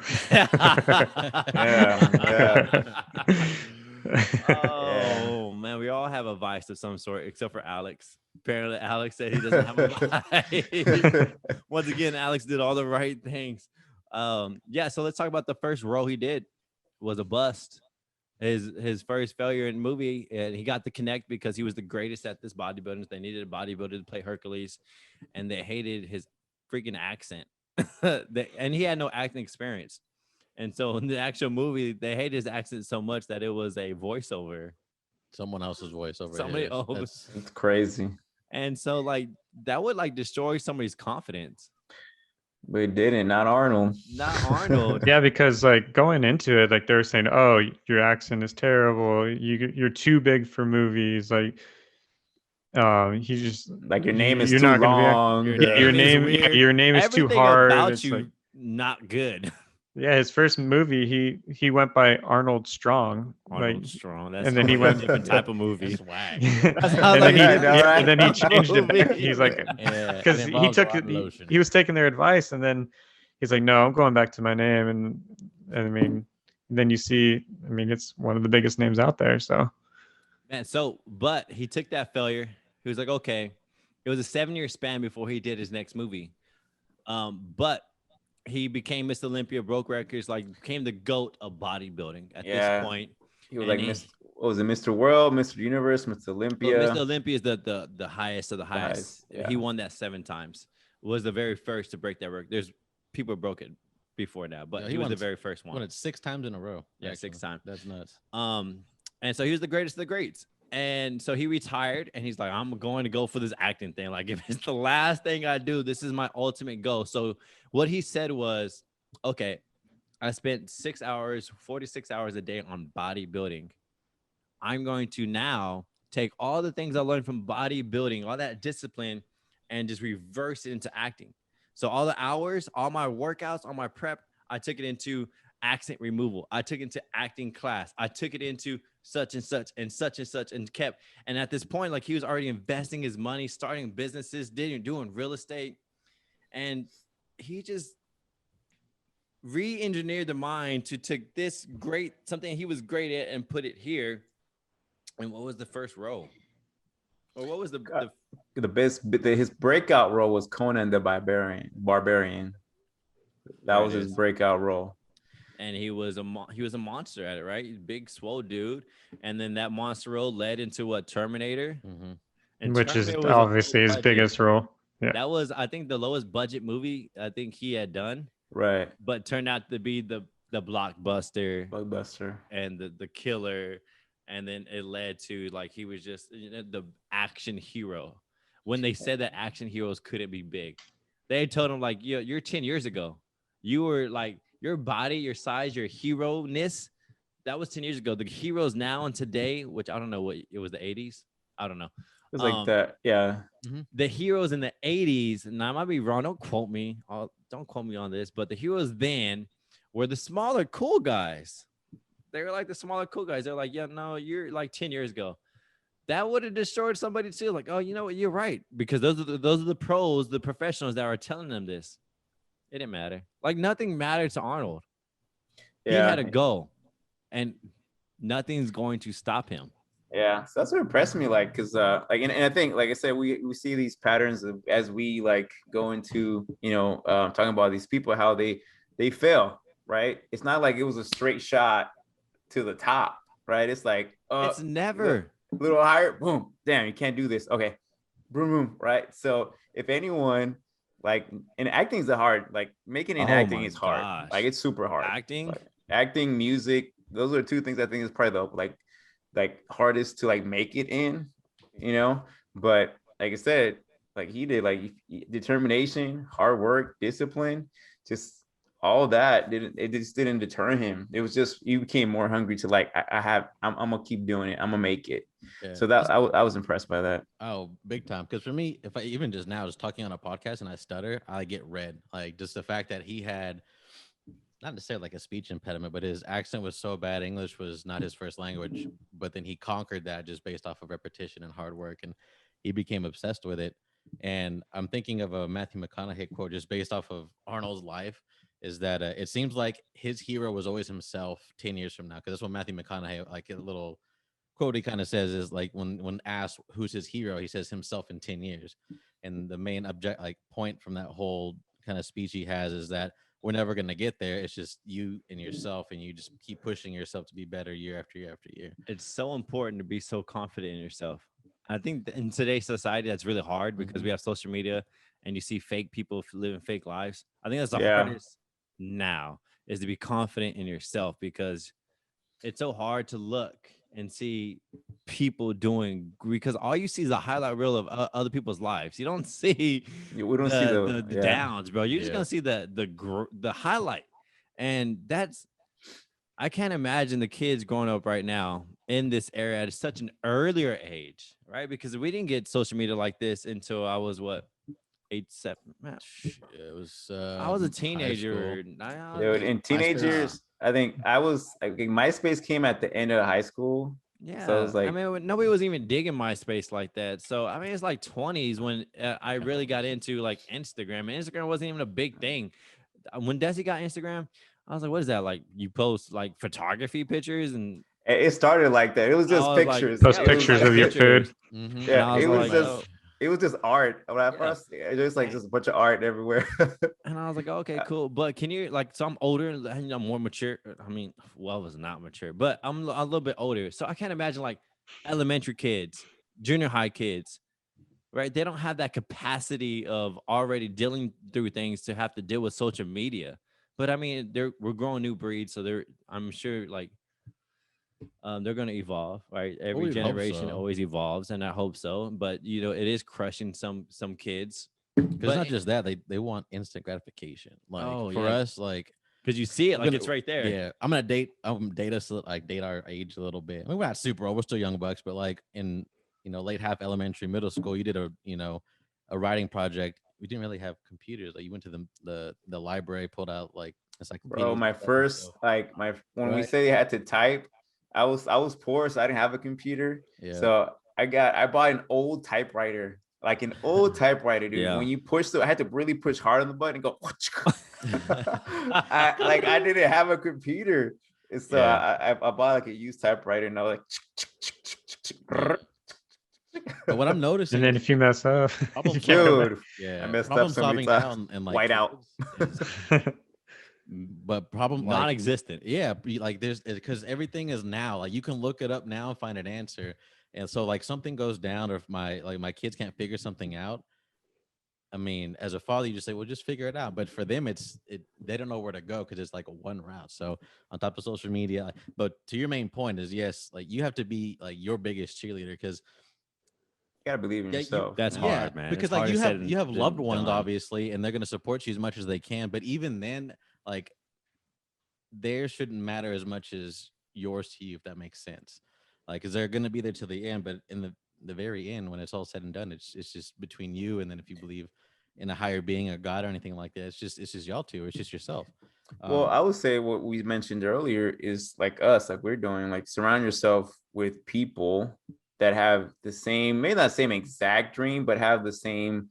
Speaker 2: Oh man, we all have a vice of some sort, except for Alex. Apparently, Alex said he doesn't have a vice. Once again, Alex did all the right things. Yeah, so let's talk about the first role he did. Was a bust. His first failure in movie, and he got the connect because he was the greatest at this bodybuilding. They needed a bodybuilder to play Hercules, and they hated his freaking accent. And he had no acting experience. And so in the actual movie, they hated his accent so much that it was a voiceover.
Speaker 1: Someone else's voiceover.
Speaker 2: Somebody else.
Speaker 3: It's crazy.
Speaker 2: And so like that would like destroy somebody's confidence.
Speaker 3: But it didn't, not Arnold.
Speaker 2: Not Arnold.
Speaker 4: Yeah, because like going into it, like they're saying, oh, your accent is terrible. You're too big for movies. Like he just
Speaker 3: like your name is
Speaker 4: too
Speaker 3: long.
Speaker 4: Your name is too hard.
Speaker 2: About you, like, not good.
Speaker 4: Yeah, his first movie, he went by Arnold Strong.
Speaker 2: Arnold Strong. That's
Speaker 4: and then he went
Speaker 2: a different type of movie.
Speaker 1: Swag.
Speaker 4: And then he changed it. He's like, because he was taking their advice, and then he's like, no, I'm going back to my name. And I mean, then you see, I mean, it's one of the biggest names out there. So,
Speaker 2: man, but he took that failure. He was like, okay, it was a 7-year span before he did his next movie. But he became Mr. Olympia, broke records, like became the GOAT of bodybuilding at this point.
Speaker 3: He was like, what was it, Mr. World, Mr. Universe, Mr. Olympia?
Speaker 2: Well, Mr. Olympia is the highest of the highest.
Speaker 3: Yeah.
Speaker 2: He won that 7 times. Was the very first to break that record. There's people broke it before now, but he was the very first one.
Speaker 1: Won it 6 times in a row.
Speaker 2: Yeah, 6 times.
Speaker 1: That's nuts.
Speaker 2: And so he was the greatest of the greats. And so he retired, and he's like, I'm going to go for this acting thing. Like, if it's the last thing I do, this is my ultimate goal. So what he said was, okay, I spent 46 hours a day on bodybuilding. I'm going to now take all the things I learned from bodybuilding, all that discipline, and just reverse it into acting. So all the hours, all my workouts, all my prep, I took it into accent removal. I took it into acting class. I took it into such and such and such and such and kept. And at this point, like he was already investing his money, starting businesses, doing real estate. And he just re-engineered the mind to take this something he was great at and put it here. And what was the first role? Or what was the
Speaker 3: best? His breakout role was Conan the Barbarian. That was his breakout role.
Speaker 2: And he was a monster at it, right? He's a big, swole dude. And then that monster role led into what, Terminator?
Speaker 1: Mm-hmm.
Speaker 2: And
Speaker 4: which Terminator is obviously his biggest role. Yeah.
Speaker 2: That was, I think, the lowest budget movie I think he had done.
Speaker 3: Right.
Speaker 2: But turned out to be the the
Speaker 3: blockbuster,
Speaker 2: and the killer, and then it led to like he was just the action hero. When they said that action heroes couldn't be big, they told him like, you're 10 years ago. You were like your body, your size, your hero-ness. That was 10 years ago. The heroes now and today, which I don't know what it was, the 80s. I don't know.
Speaker 3: It was like that. Yeah.
Speaker 2: The heroes in the 80s, and I might be wrong. Don't quote me. Don't quote me on this, but the heroes then were the smaller, cool guys. They were like the smaller, cool guys. They're like, yeah, no, you're like 10 years ago. That would have destroyed somebody too. Like, oh, you know what? You're right. Because those are the pros, the professionals that were telling them this. It didn't matter. Like nothing mattered to Arnold. Yeah. He had a goal, and nothing's going to stop him.
Speaker 3: Yeah, so that's what impressed me. Like, cause like, and I think, like I said, we see these patterns as we like go into, talking about these people, how they fail, right? It's not like it was a straight shot to the top, right? It's like,
Speaker 2: it's never
Speaker 3: a little higher, boom, damn, you can't do this. Okay, boom, boom, right? So if anyone, like, and acting is hard, like making an acting is hard.
Speaker 2: Gosh.
Speaker 3: Like it's super hard.
Speaker 2: Acting,
Speaker 3: music, those are two things I think is probably the like hardest to like make it in, but like I said, like he did, like determination, hard work, discipline, just all that just didn't deter him. It was just, you became more hungry to like, I'm gonna keep doing it. I'm gonna make it. Yeah. So that I was impressed by that.
Speaker 1: Oh, big time. Because for me, if I even just now just talking on a podcast and I stutter, I get red. Like just the fact that he had not necessarily like a speech impediment, but his accent was so bad. English was not his first language, but then he conquered that just based off of repetition and hard work, and he became obsessed with it. And I'm thinking of a Matthew McConaughey quote just based off of Arnold's life, is that it seems like his hero was always himself 10 years from now. Because that's what Matthew McConaughey, like a little quote he kind of says is like when asked who's his hero, he says himself in 10 years. And the main point from that whole kind of speech he has is that we're never going to get there. It's just you and yourself, and you just keep pushing yourself to be better year after year after year.
Speaker 2: It's so important to be so confident in yourself. I think in today's society, that's really hard because we have social media and you see fake people living fake lives. I think that's the hardest now, is to be confident in yourself, because it's so hard to look and see people doing, because all you see is a highlight reel of other people's lives. You don't see,
Speaker 3: we don't see the
Speaker 2: downs, bro. You're just gonna see the highlight, and that's, I can't imagine the kids growing up right now in this era at such an earlier age, right? Because we didn't get social media like this until I was what, 8, 7. Man,
Speaker 1: it was.
Speaker 2: I was a teenager.
Speaker 3: Dude, in teenagers, I think I was. I think MySpace came at the end of high school.
Speaker 2: Yeah,
Speaker 3: so it was like,
Speaker 2: I mean, nobody was even digging MySpace like that. So I mean, it's like 20s when I really got into like Instagram. And Instagram wasn't even a big thing. When Desi got Instagram, I was like, what is that? Like you post like photography pictures, and
Speaker 3: it started like that. It was just pictures.
Speaker 4: Post pictures of your food.
Speaker 3: Mm-hmm. Yeah, it was just. It was just art. When I first, it was like just a bunch of art everywhere.
Speaker 2: And I was like, okay, cool. But can you, like, so I'm older and I'm more mature. I mean, well, I was not mature, but I'm a little bit older. So I can't imagine like elementary kids, junior high kids, right? They don't have that capacity of already dealing through things to have to deal with social media. But I mean, we're growing new breeds. So I'm sure like, they're going to evolve, right? Every generation always evolves, and I hope so. But it is crushing some kids.
Speaker 1: Because it's not just that, they want instant gratification. Like for us, like,
Speaker 2: because you see it, like it's right there.
Speaker 1: Yeah, I'm gonna date us, like date our age a little bit. I mean, we're not super old, we're still young bucks, but like in late half elementary, middle school, you did a writing project. We didn't really have computers. Like you went to the library, pulled out like it's like,
Speaker 3: bro, my first when we say you had to type. I was poor, so I didn't have a computer. Yeah. So I bought an old typewriter, like an old typewriter, dude. Yeah. When you push I had to really push hard on the button and go. I didn't have a computer, so I bought like a used typewriter, and I was like.
Speaker 1: But what I'm noticing,
Speaker 4: and then if you mess up,
Speaker 3: dude, I messed up so many times.
Speaker 1: And like
Speaker 3: white out.
Speaker 1: But problem
Speaker 2: non-existent.
Speaker 1: Yeah, like there's, because everything is now, like you can look it up now and find an answer. And so like something goes down, or if my kids can't figure something out, I mean, as a father, you just say, well, just figure it out. But for them, they don't know where to go because it's like a one route. So on top of social media, but to your main point is, yes, like you have to be like your biggest cheerleader because
Speaker 3: You gotta believe in yourself.
Speaker 2: That's hard, man.
Speaker 1: Because
Speaker 2: It's
Speaker 1: like
Speaker 2: harder said
Speaker 1: you have loved
Speaker 2: than
Speaker 1: ones,
Speaker 2: done.
Speaker 1: obviously, and they're gonna support you as much as they can. But even then, like theirs shouldn't matter as much as yours to you, if that makes sense. Like, because they're gonna be there till the end, but in the very end, when it's all said and done, it's just between you, and then if you believe in a higher being or God or anything like that, it's just y'all two. It's just yourself.
Speaker 3: Well, I would say what we mentioned earlier is like us, like we're doing, like surround yourself with people that have the same, maybe not same exact dream, but have the same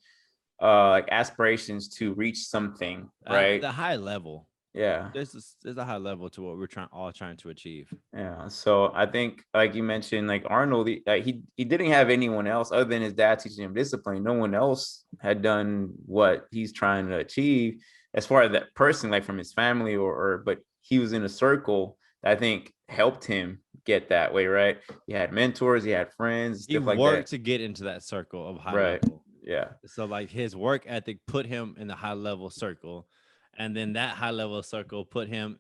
Speaker 3: like aspirations to reach something, right?
Speaker 2: The high level.
Speaker 3: Yeah.
Speaker 2: There's a high level to what we're trying to achieve.
Speaker 3: Yeah. So I think, like you mentioned, like Arnold, he didn't have anyone else other than his dad teaching him discipline. No one else had done what he's trying to achieve as far as that person, like from his family but he was in a circle that I think helped him get that way, right? He had mentors, he had friends, stuff like that.
Speaker 2: He worked to get into that circle of high level.
Speaker 3: Yeah.
Speaker 2: So like his work ethic put him in the high level circle. And then that high level circle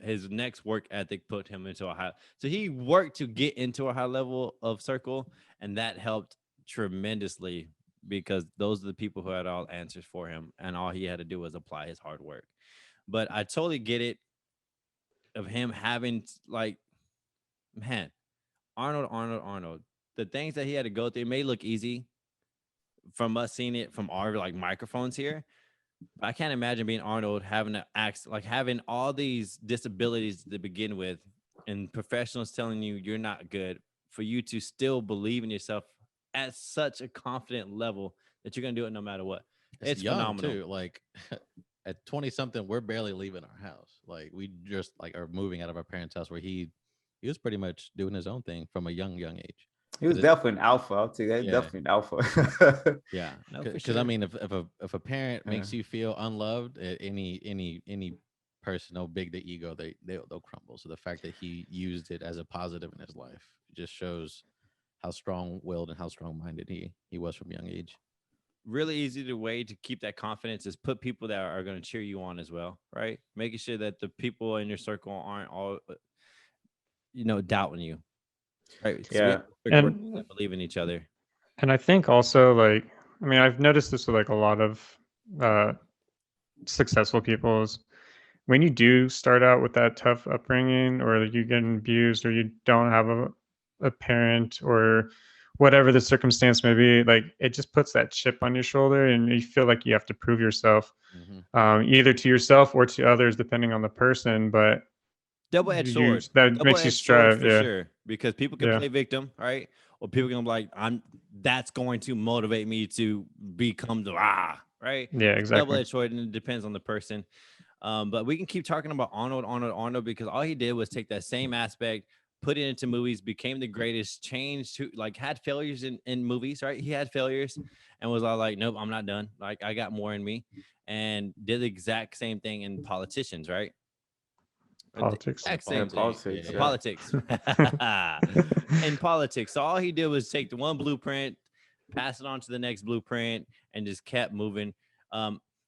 Speaker 2: his next work ethic put him into a high. So he worked to get into a high level of circle. And that helped tremendously because those are the people who had all answers for him. And all he had to do was apply his hard work. But I totally get it of him having like, man, Arnold. The things that he had to go through, it may look easy from us seeing it from our like microphones here. I can't imagine being Arnold having to act like having all these disabilities to begin with and professionals telling you you're not good for you to still believe in yourself at such a confident level that you're going to do it no matter what. It's
Speaker 1: young,
Speaker 2: phenomenal.
Speaker 1: Too. Like at 20 something, we're barely leaving our house. Like we just like are moving out of our parents' house where he was pretty much doing his own thing from a young age.
Speaker 3: He was definitely an alpha. I'll tell you that.
Speaker 1: Yeah.
Speaker 3: Definitely an alpha.
Speaker 2: Yeah, no,
Speaker 1: because
Speaker 2: sure.
Speaker 1: I mean, if a parent makes you feel unloved, any person, no big the ego, they'll crumble. So the fact that he used it as a positive in his life just shows how strong-willed and how strong-minded he was from a young age.
Speaker 2: Really easy way to keep that confidence is put people that are going to cheer you on as well, right? Making sure that the people in your circle aren't all, doubting you. Right.
Speaker 3: Yeah.
Speaker 2: And believe in each other.
Speaker 4: And I think also, like, I mean, I've noticed this with like a lot of successful people is when you do start out with that tough upbringing, or you get abused, or you don't have a parent, or whatever the circumstance may be, like it just puts that chip on your shoulder, and you feel like you have to prove yourself, either to yourself or to others, depending on the person. But
Speaker 2: double-edged sword.
Speaker 4: That makes you strive,
Speaker 2: for sure, because people can play victim, right? Or people can be like, that's going to motivate me to become the right?
Speaker 4: Yeah, exactly.
Speaker 2: Double-edged sword, and it depends on the person. But we can keep talking about Arnold, because all he did was take that same aspect, put it into movies, became the greatest, changed to like had failures in movies, right? He had failures and was all like, nope, I'm not done. Like I got more in me, and did the exact same thing in politicians, right?
Speaker 4: Politics.
Speaker 2: Politics. In politics. So all he did was take the one blueprint, pass it on to the next blueprint, and just kept moving.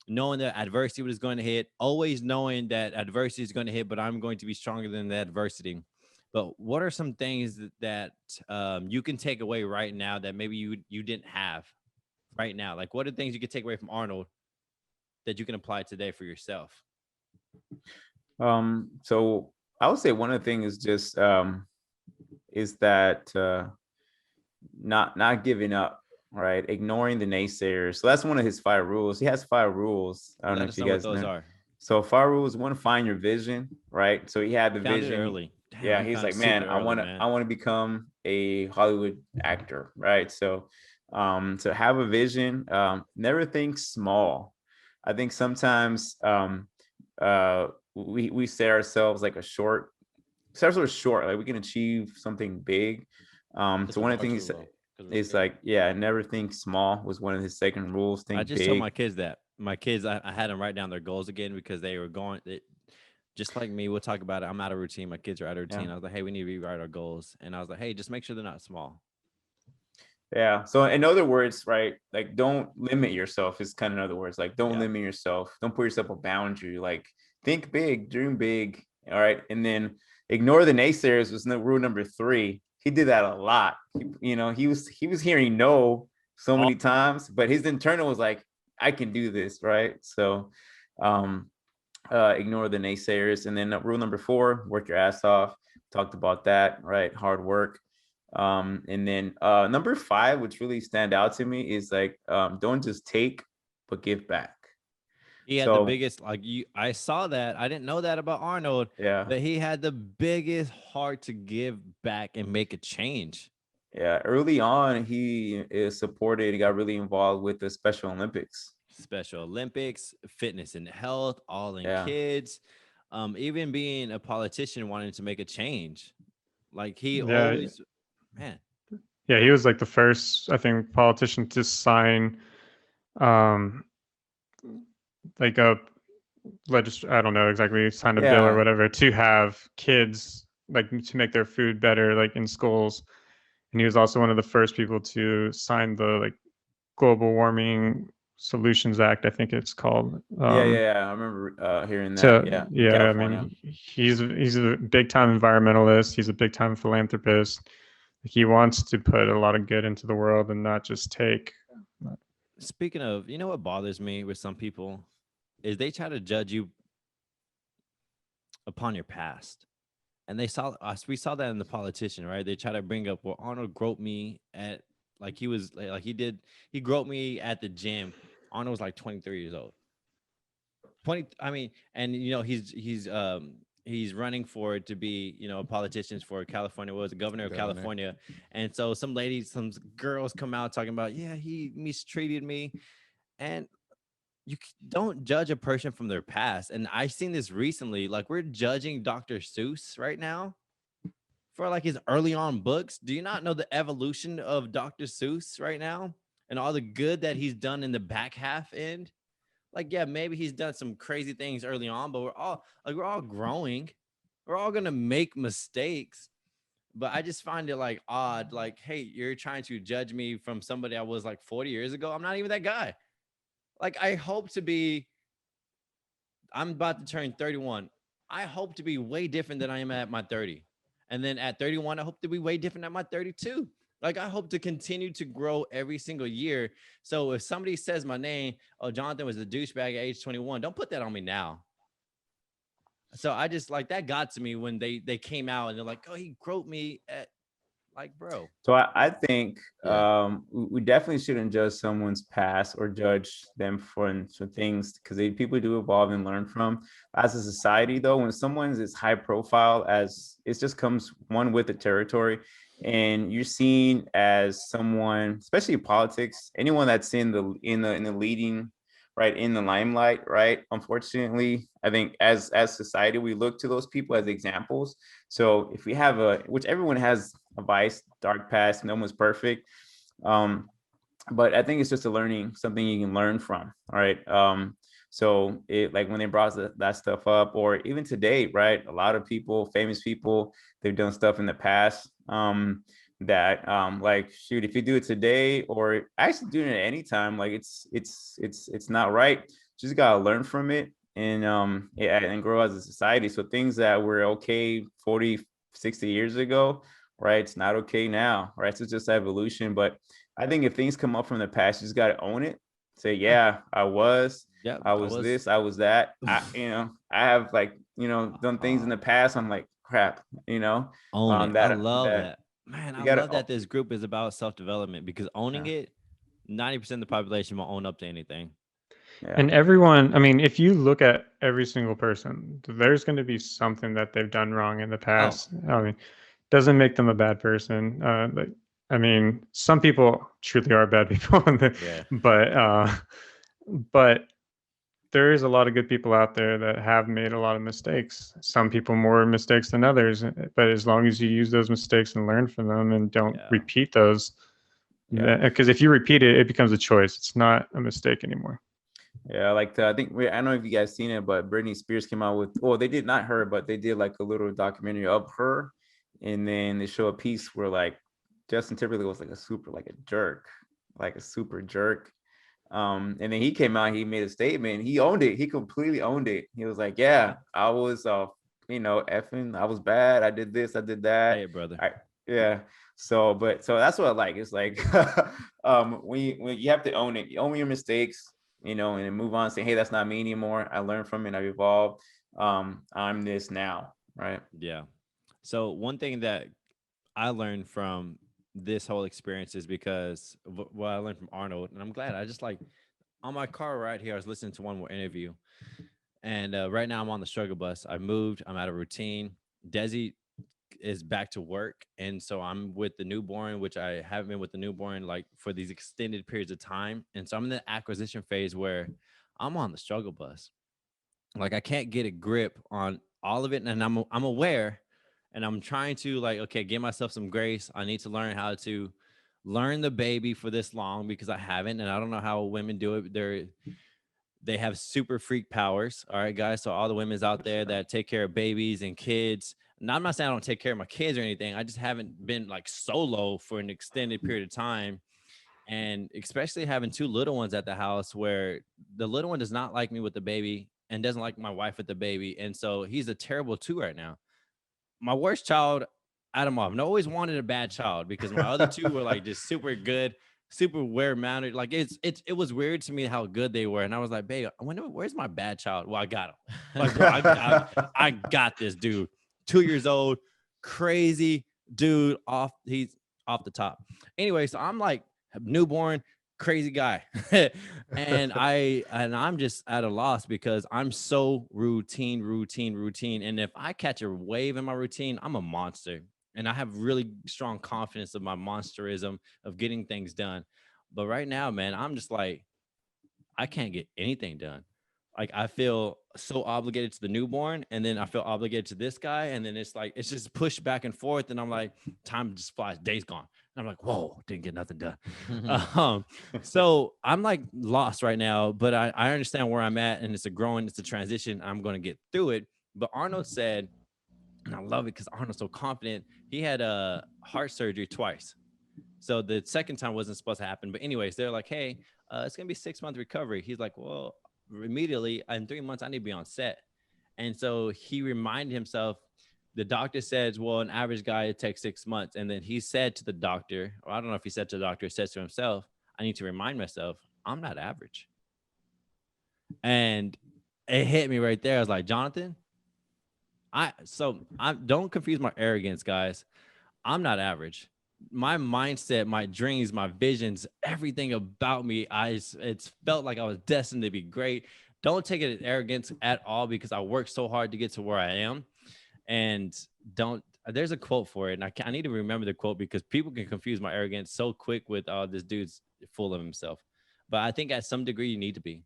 Speaker 2: Knowing that adversity was going to hit, always knowing that adversity is going to hit, but I'm going to be stronger than the adversity. But what are some things that you can take away right now that maybe you didn't have right now? Like, what are things you could take away from Arnold that you can apply today for yourself?
Speaker 3: So I would say one of the things is just is that not giving up, right? Ignoring the naysayers. So that's one of his 5 rules. He has 5 rules. I don't know if you guys know.
Speaker 2: Those are.
Speaker 3: So 5 rules. 1, find your vision, right? So he had the vision
Speaker 2: early.
Speaker 3: Damn, yeah, he's like, man, I want to become a Hollywood actor, right? So to have a vision, never think small. I think sometimes we set ourselves like short, like we can achieve something big. So one of the things is like, never think small was one of his second rules. Think
Speaker 2: I just
Speaker 3: big.
Speaker 2: told my kids that. My kids, I had them write down their goals again because they were going, just like me, we'll talk about it. I'm out of routine. My kids are out of routine. I was like, hey, we need to rewrite our goals. And I was like, hey, just make sure they're not small.
Speaker 3: Yeah. So in other words, right, like don't limit yourself is kind of in other words, like don't limit yourself. Don't put yourself a boundary. Like think big, dream big. All right. And then ignore the naysayers was rule number 3. He did that a lot. He was hearing no so many times, but his internal was like, I can do this, right? So ignore the naysayers. And then rule number 4, work your ass off. Talked about that, right? Hard work. And then number 5, which really stand out to me is like don't just take but give back.
Speaker 2: He had the biggest, I saw that. I didn't know that about Arnold.
Speaker 3: Yeah.
Speaker 2: But he had the biggest heart to give back and make a change.
Speaker 3: Yeah. Early on, he got really involved with the Special Olympics.
Speaker 2: Special Olympics, fitness and health, all in kids. Even being a politician wanting to make a change. Like he always, man.
Speaker 4: Yeah, he was like the first, I think, politician to sign like a I don't know exactly, sign a bill or whatever to have kids, like to make their food better, like in schools. And he was also one of the first people to sign the like Global Warming Solutions Act, I think it's called.
Speaker 3: I remember hearing that.
Speaker 4: I mean, he's a big time environmentalist. He's a big time philanthropist. He wants to put a lot of good into the world and not just take.
Speaker 2: Speaking of, you know what bothers me with some people is they try to judge you upon your past. And we saw that in the politician, right? They try to bring up, well, Arnold groped me at, like he was like he groped me at the gym. Arnold was like 23 years old. And he's running for it to be, a politician for California, was the governor of California. And so some girls come out talking about, he mistreated me. And you don't judge a person from their past. And I've seen this recently, like we're judging Dr. Seuss right now for like his early on books. Do you not know the evolution of Dr. Seuss right now and all the good that he's done in the back half end? Like, yeah, maybe he's done some crazy things early on, but we're all growing. We're all going to make mistakes. But I just find it like odd. Like, hey, you're trying to judge me from somebody I was like 40 years ago. I'm not even that guy. Like, I'm about to turn 31. I hope to be way different than I am at my 30. And then at 31, I hope to be way different at my 32. Like, I hope to continue to grow every single year. So if somebody says my name, oh, Jonathan was a douchebag at age 21, don't put that on me now. So I just like that got to me when they came out and they're like, oh, he groped me at, like, bro.
Speaker 3: So I think we definitely shouldn't judge someone's past or judge them for things, because people do evolve and learn from. As a society, though, when someone's as high profile as it just comes one with the territory, and you're seen as someone, especially politics, anyone that's in the leading, right, in the limelight, right? Unfortunately, I think as society, we look to those people as examples. So if we have which everyone has a vice, dark past, no one's perfect. But I think it's just something you can learn from. All right. So it, like when they brought that stuff up, or even today, right? A lot of people, famous people, they've done stuff in the past that like, shoot, if you do it today or actually doing it at any time, like it's not right. Just gotta learn from it and grow as a society. So things that were okay 40, 60 years ago, right, it's not okay now, right? So it's just evolution. But I think if things come up from the past, you just got to own it. Say, yeah, I was this, I was that. I have done things in the past. I'm like, crap,
Speaker 2: own it. I love that. Man, I love that this group is about self-development, because owning it, 90% of the population will own up to anything.
Speaker 4: Yeah. And everyone, I mean, if you look at every single person, there's going to be something that they've done wrong in the past. I mean, doesn't make them a bad person. But I mean, some people truly are bad people, but there is a lot of good people out there that have made a lot of mistakes. Some people more mistakes than others, but as long as you use those mistakes and learn from them and don't repeat those, because if you repeat it, it becomes a choice. It's not a mistake anymore.
Speaker 3: Yeah, like I think I don't know if you guys seen it, but Britney Spears came out with, well, they did not her, but they did like a little documentary of her, and then they show a piece where like Justin Timberlake was like a super jerk. And then he came out, he made a statement, he owned it, he completely owned it. He was like, yeah, I was effing, I was bad, I did this, I did that.
Speaker 2: Hey, brother.
Speaker 3: Yeah. So that's what I like. It's like when you have to own it, you own your mistakes, and then move on, say, hey, that's not me anymore. I learned from it, I've evolved. I'm this now, right?
Speaker 2: Yeah. So one thing that I learned from this whole experience is because what I learned from Arnold, and I'm glad. I just like on my car right here, I was listening to one more interview, and right now I'm on the struggle bus. I moved. I'm out of routine. Desi is back to work, and so I'm with the newborn, which I haven't been with the newborn like for these extended periods of time, and so I'm in the acquisition phase where I'm on the struggle bus. Like I can't get a grip on all of it, and I'm aware, and I'm trying to like, okay, give myself some grace. I need to learn how to learn the baby for this long because I haven't, and I don't know how women do it. They have super freak powers. All right, guys. So all the women's out there that take care of babies and kids. Now, I'm not saying I don't take care of my kids or anything. I just haven't been like solo for an extended period of time. And especially having two little ones at the house where the little one does not like me with the baby and doesn't like my wife with the baby. And so he's a terrible two right now. My worst child, Adamov. And I always wanted a bad child because my other two were like just super good, super well-mannered. Like it was weird to me how good they were. And I was like, babe, I wonder where's my bad child? Well, I got him. Like, bro, I got this dude. 2 years old, crazy dude, he's off the top. Anyway, so I'm like newborn, crazy guy. and I'm just at a loss because I'm so routine. And if I catch a wave in my routine, I'm a monster. And I have really strong confidence of my monsterism of getting things done. But right now, man, I'm just like, I can't get anything done. Like I feel so obligated to the newborn, and then I feel obligated to this guy, and then it's like it's just pushed back and forth, and I'm like, time just flies, day's gone. And I'm like, whoa, didn't get nothing done. So I'm like lost right now, but I understand where I'm at, and it's a transition. I'm going to get through it. But Arnold said, and I love it because Arnold's so confident. He had a heart surgery twice. So the second time wasn't supposed to happen. But anyways, they're like, hey, it's going to be 6-month recovery. He's like, well, immediately in 3 months, I need to be on set. And so he reminded himself, the doctor says, well, an average guy, it takes 6 months. And then he said to the doctor, or I don't know if he said to the doctor, says to himself, I need to remind myself, I'm not average. And it hit me right there. I was like, Jonathan, I don't confuse my arrogance, guys. I'm not average. My mindset, my dreams, my visions, everything about me, it's felt like I was destined to be great. Don't take it as arrogance at all because I worked so hard to get to where I am. And there's a quote for it. And I need to remember the quote because people can confuse my arrogance so quick with, oh, this dude's full of himself. But I think at some degree you need to be.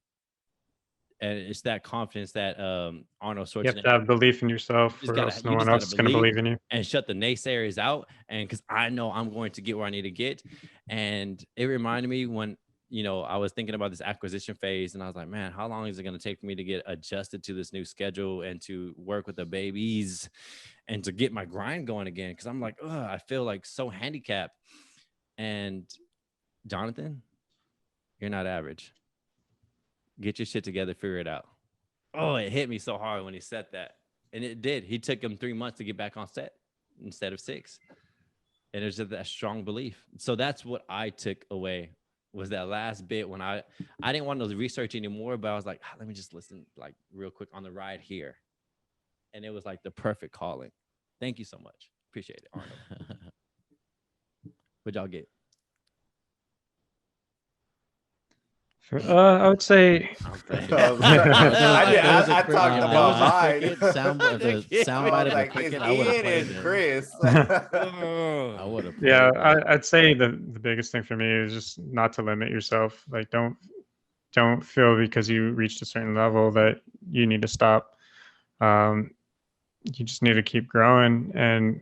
Speaker 2: And it's that confidence that Arnold Schwarzenegger.
Speaker 4: You have to have belief in yourself, or else no one else is going to believe in you.
Speaker 2: And shut the naysayers out. And because I know I'm going to get where I need to get. And it reminded me when, I was thinking about this acquisition phase, and I was like, man, how long is it going to take for me to get adjusted to this new schedule and to work with the babies and to get my grind going again? Because I'm like, I feel like so handicapped. And Jonathan, you're not average. Get your shit together, figure it out. Oh, it hit me so hard when he said that. And it did. He took him 3 months to get back on set instead of 6. And there's just that strong belief. So that's what I took away, was that last bit when I didn't want to research anymore, but I was like, let me just listen like real quick on the ride here. And it was like the perfect calling. Thank you so much. Appreciate it, Arnold. What'd y'all get?
Speaker 4: I would say.
Speaker 3: I talked about mine.
Speaker 1: The soundbite of the cricket. I would have played it.
Speaker 3: Chris.
Speaker 1: I would have.
Speaker 4: Yeah, I'd say the biggest thing for me is just not to limit yourself. Like, don't feel because you reached a certain level that you need to stop. You just need to keep growing, and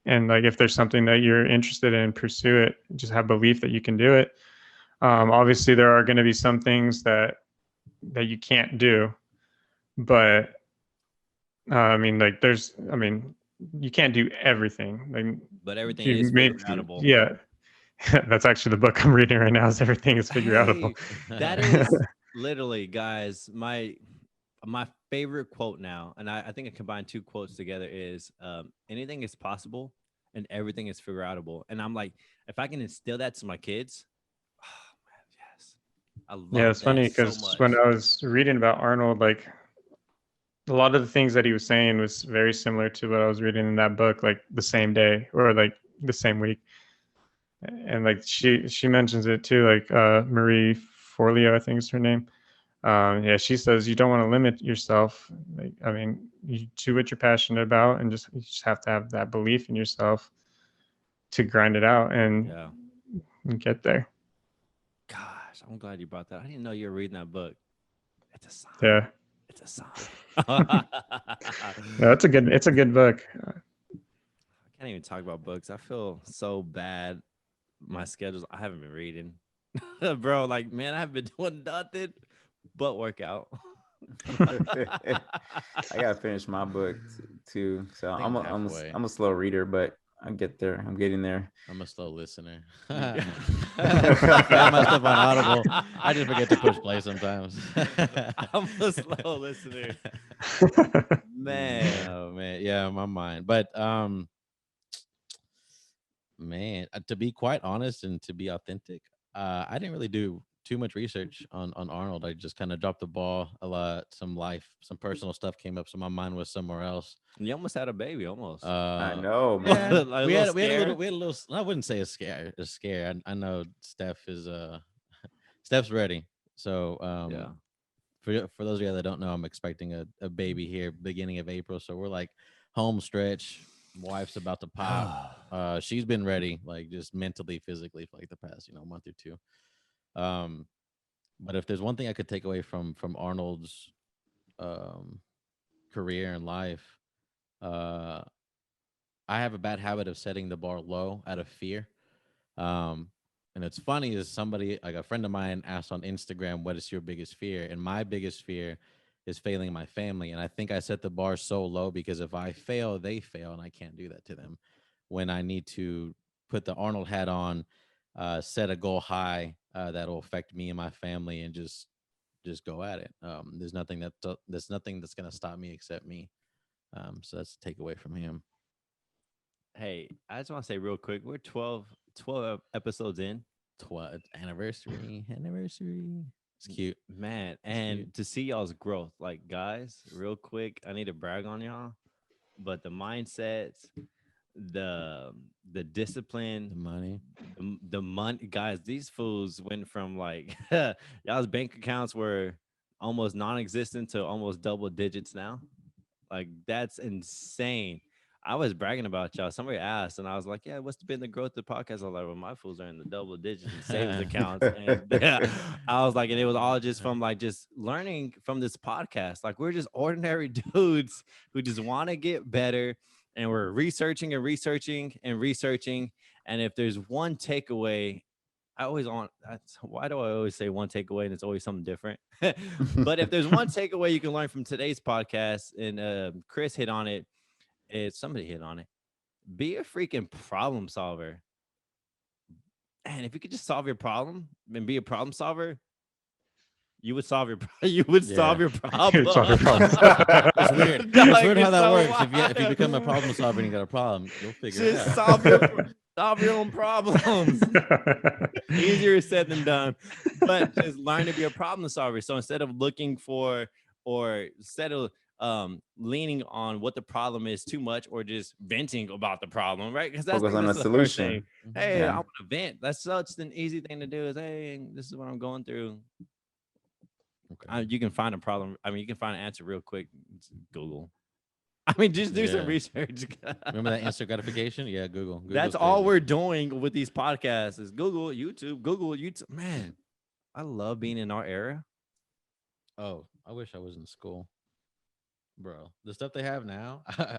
Speaker 4: like if there's something that you're interested in, pursue it. Just have belief that you can do it. Obviously, there are going to be some things that you can't do, but you can't do everything. Like,
Speaker 2: but everything
Speaker 4: you
Speaker 2: is
Speaker 4: make,
Speaker 2: figure-outable.
Speaker 4: yeah. That's actually the book I'm reading right now. Is Everything is Figure-outable.
Speaker 2: Hey, that is literally, guys, my favorite quote now, and I think I combined two quotes together is anything is possible and everything is figure-outable. And I'm like, if I can instill that to my kids, oh man, yes. I love
Speaker 4: Yeah, it's funny
Speaker 2: that so
Speaker 4: because
Speaker 2: much.
Speaker 4: when I was reading about Arnold, like a lot of the things that he was saying was very similar to what I was reading in that book, like the same day or like the same week. And like she mentions it too, like Marie Forleo, I think is her name. Yeah, she says you don't want to limit yourself. Like, I mean, you do what you're passionate about, and you just have to have that belief in yourself to grind it out and get there.
Speaker 2: Gosh, I'm glad you brought that. I didn't know you were reading that book. It's a sign.
Speaker 4: Yeah,
Speaker 2: It's a sign.
Speaker 4: no, it's a good book.
Speaker 2: I can't even talk about books. I feel so bad. My schedules, I haven't been reading. Bro, like, man, I haven't been doing nothing but workout.
Speaker 3: I gotta finish my book too. So I'm a slow reader, but I get there. I'm getting there.
Speaker 1: I'm a slow listener. I got my stuff on Audible. I just forget to push play sometimes.
Speaker 2: I'm a slow listener. Man.
Speaker 1: Oh man, yeah, my mind. But man, to be quite honest and to be authentic, I didn't really do too much research on Arnold. I just kind of dropped the ball a lot. Some personal stuff came up, so my mind was somewhere else.
Speaker 2: You almost had a baby, almost.
Speaker 3: I know, man.
Speaker 1: Yeah,
Speaker 2: Like
Speaker 1: we had a
Speaker 2: scare?
Speaker 1: little. I wouldn't say a scare. I know Steph is Steph's ready. So
Speaker 2: Yeah.
Speaker 1: For those of you that don't know, I'm expecting a baby here beginning of April. So we're like home stretch. Wife's about to pop. She's been ready, like just mentally, physically, for like the past month or two. But if there's one thing I could take away from Arnold's career and life, I have a bad habit of setting the bar low out of fear. And it's funny is somebody like a friend of mine asked on Instagram, "What is your biggest fear?" And my biggest fear is failing my family. And I think I set the bar so low because if I fail, they fail, and I can't do that to them. When I need to put the Arnold hat on, set a goal high that will affect me and my family, and just go at it. There's nothing that's gonna stop me except me. So that's the takeaway from him.
Speaker 2: Hey, I just want to say real quick, we're 12 episodes in.
Speaker 1: 12th anniversary. It's cute,
Speaker 2: man. And to see y'all's growth, like, guys, real quick, I need to brag on y'all, but the mindsets, the discipline, the money, guys, these fools went from like y'all's bank accounts were almost non-existent to almost double digits now. Like, that's insane. I was bragging about y'all. Somebody asked, and I was like, "Yeah, what's been the growth of the podcast?" I was like, "Well, my fools are in the double digits in savings accounts." And I was like, and it was all just from like just learning from this podcast. Like, we're just ordinary dudes who just want to get better, and we're researching and researching and researching. And if there's one takeaway, why do I always say one takeaway and it's always something different? But if there's one takeaway you can learn from today's podcast, and Chris hit on it. Somebody hit on it. Be a freaking problem solver. And if you could just solve your problem and be a problem solver, you would solve your solve your problem.
Speaker 1: It's weird. It's weird how that works. If you become a problem solver and you got a problem, you'll figure it out.
Speaker 2: Solve your own problems. Easier said than done. But just learn to be a problem solver. So instead of looking for leaning on what the problem is too much, or just venting about the problem, right? Because that's
Speaker 3: focus on the solution.
Speaker 2: Hey, I want to vent. That's such an easy thing to do. Is, hey, this is what I'm going through. Okay. You can find a problem. I mean, you can find an answer real quick. Google. I mean, just do some research.
Speaker 1: Remember that instant gratification? Yeah, Google.
Speaker 2: That's all we're doing with these podcasts is Google, YouTube. Man, I love being in our era.
Speaker 1: Oh, I wish I was in school. Bro, the stuff they have now, I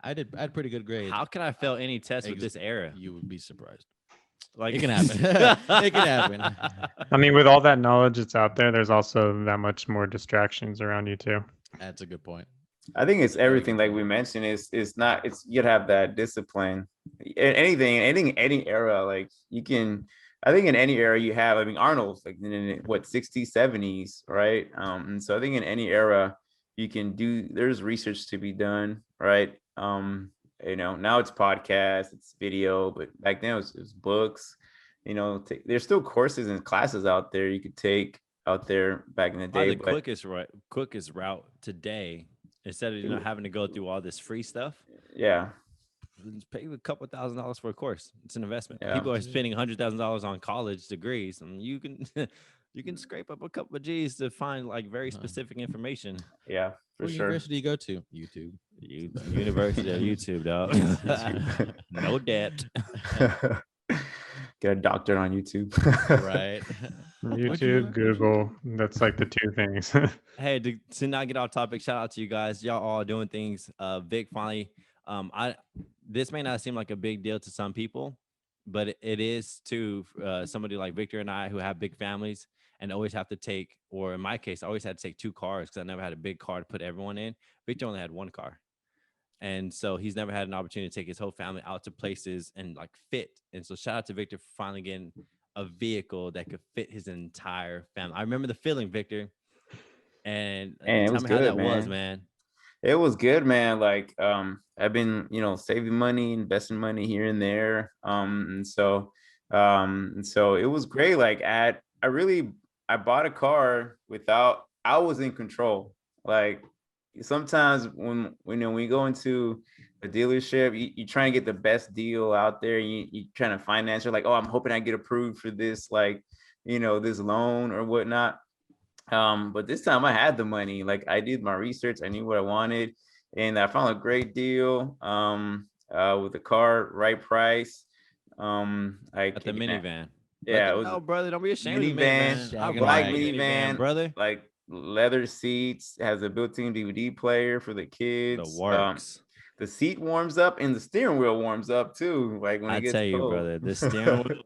Speaker 1: had pretty good grades.
Speaker 2: How can I fail any test with this era?
Speaker 1: You would be surprised.
Speaker 2: Like,
Speaker 1: it can happen. It can happen.
Speaker 4: I mean, with all that knowledge that's out there, there's also that much more distractions around you too.
Speaker 1: That's a good point.
Speaker 3: I think it's everything like we mentioned. It's not. It's you gotta have that discipline. Any era, like you can. I think in any era you have. I mean, Arnold's like in what 60s, 70s, right? And so I think in any era you can do. There's research to be done, right? Now it's podcast, it's video, but back then it was books. There's still courses and classes out there you could take out there back in the day.
Speaker 2: The quickest route today, instead of having to go through all this free stuff.
Speaker 3: Yeah.
Speaker 2: Just pay a couple $1,000s for a course. It's an investment.
Speaker 3: Yeah.
Speaker 2: People are spending $100,000 on college degrees, and you can you can scrape up a couple of G's to find like very specific information.
Speaker 3: Yeah, for
Speaker 1: what
Speaker 3: sure.
Speaker 1: University you go to? YouTube.
Speaker 2: University of YouTube, dog. No debt.
Speaker 3: Get a doctorate on YouTube.
Speaker 1: Right.
Speaker 4: YouTube, Google. That's like the two things.
Speaker 2: Hey, to not get off topic, shout out to you guys. Y'all all doing things. Vic finally. This may not seem like a big deal to some people, but it is to somebody like Victor and I who have big families and always have to take, or in my case, I always had to take 2 cars because I never had a big car to put everyone in. Victor only had 1 car. And so he's never had an opportunity to take his whole family out to places and like fit. And so shout out to Victor for finally getting a vehicle that could fit his entire family. I remember the feeling, Victor. And tell me how that was, man.
Speaker 3: It was good, man. Like, I've been, saving money, investing money here and there. And so it was great. Like I bought a car I was in control. Like sometimes when we go into a dealership, you try and get the best deal out there. You trying to finance. You're like, oh, I'm hoping I get approved for this, like, this loan or whatnot. But this time I had the money. Like I did my research. I knew what I wanted, and I found a great deal. With the car, right price.
Speaker 2: At the minivan.
Speaker 3: Yeah, it was.
Speaker 2: No, brother, don't be ashamed.
Speaker 3: Minivan, black minivan,
Speaker 2: brother.
Speaker 3: Like leather seats, has a built-in DVD player for the kids.
Speaker 2: The works.
Speaker 3: The seat warms up and the steering wheel warms up too. Like when it gets cold.
Speaker 2: I tell you, brother, the steering wheel is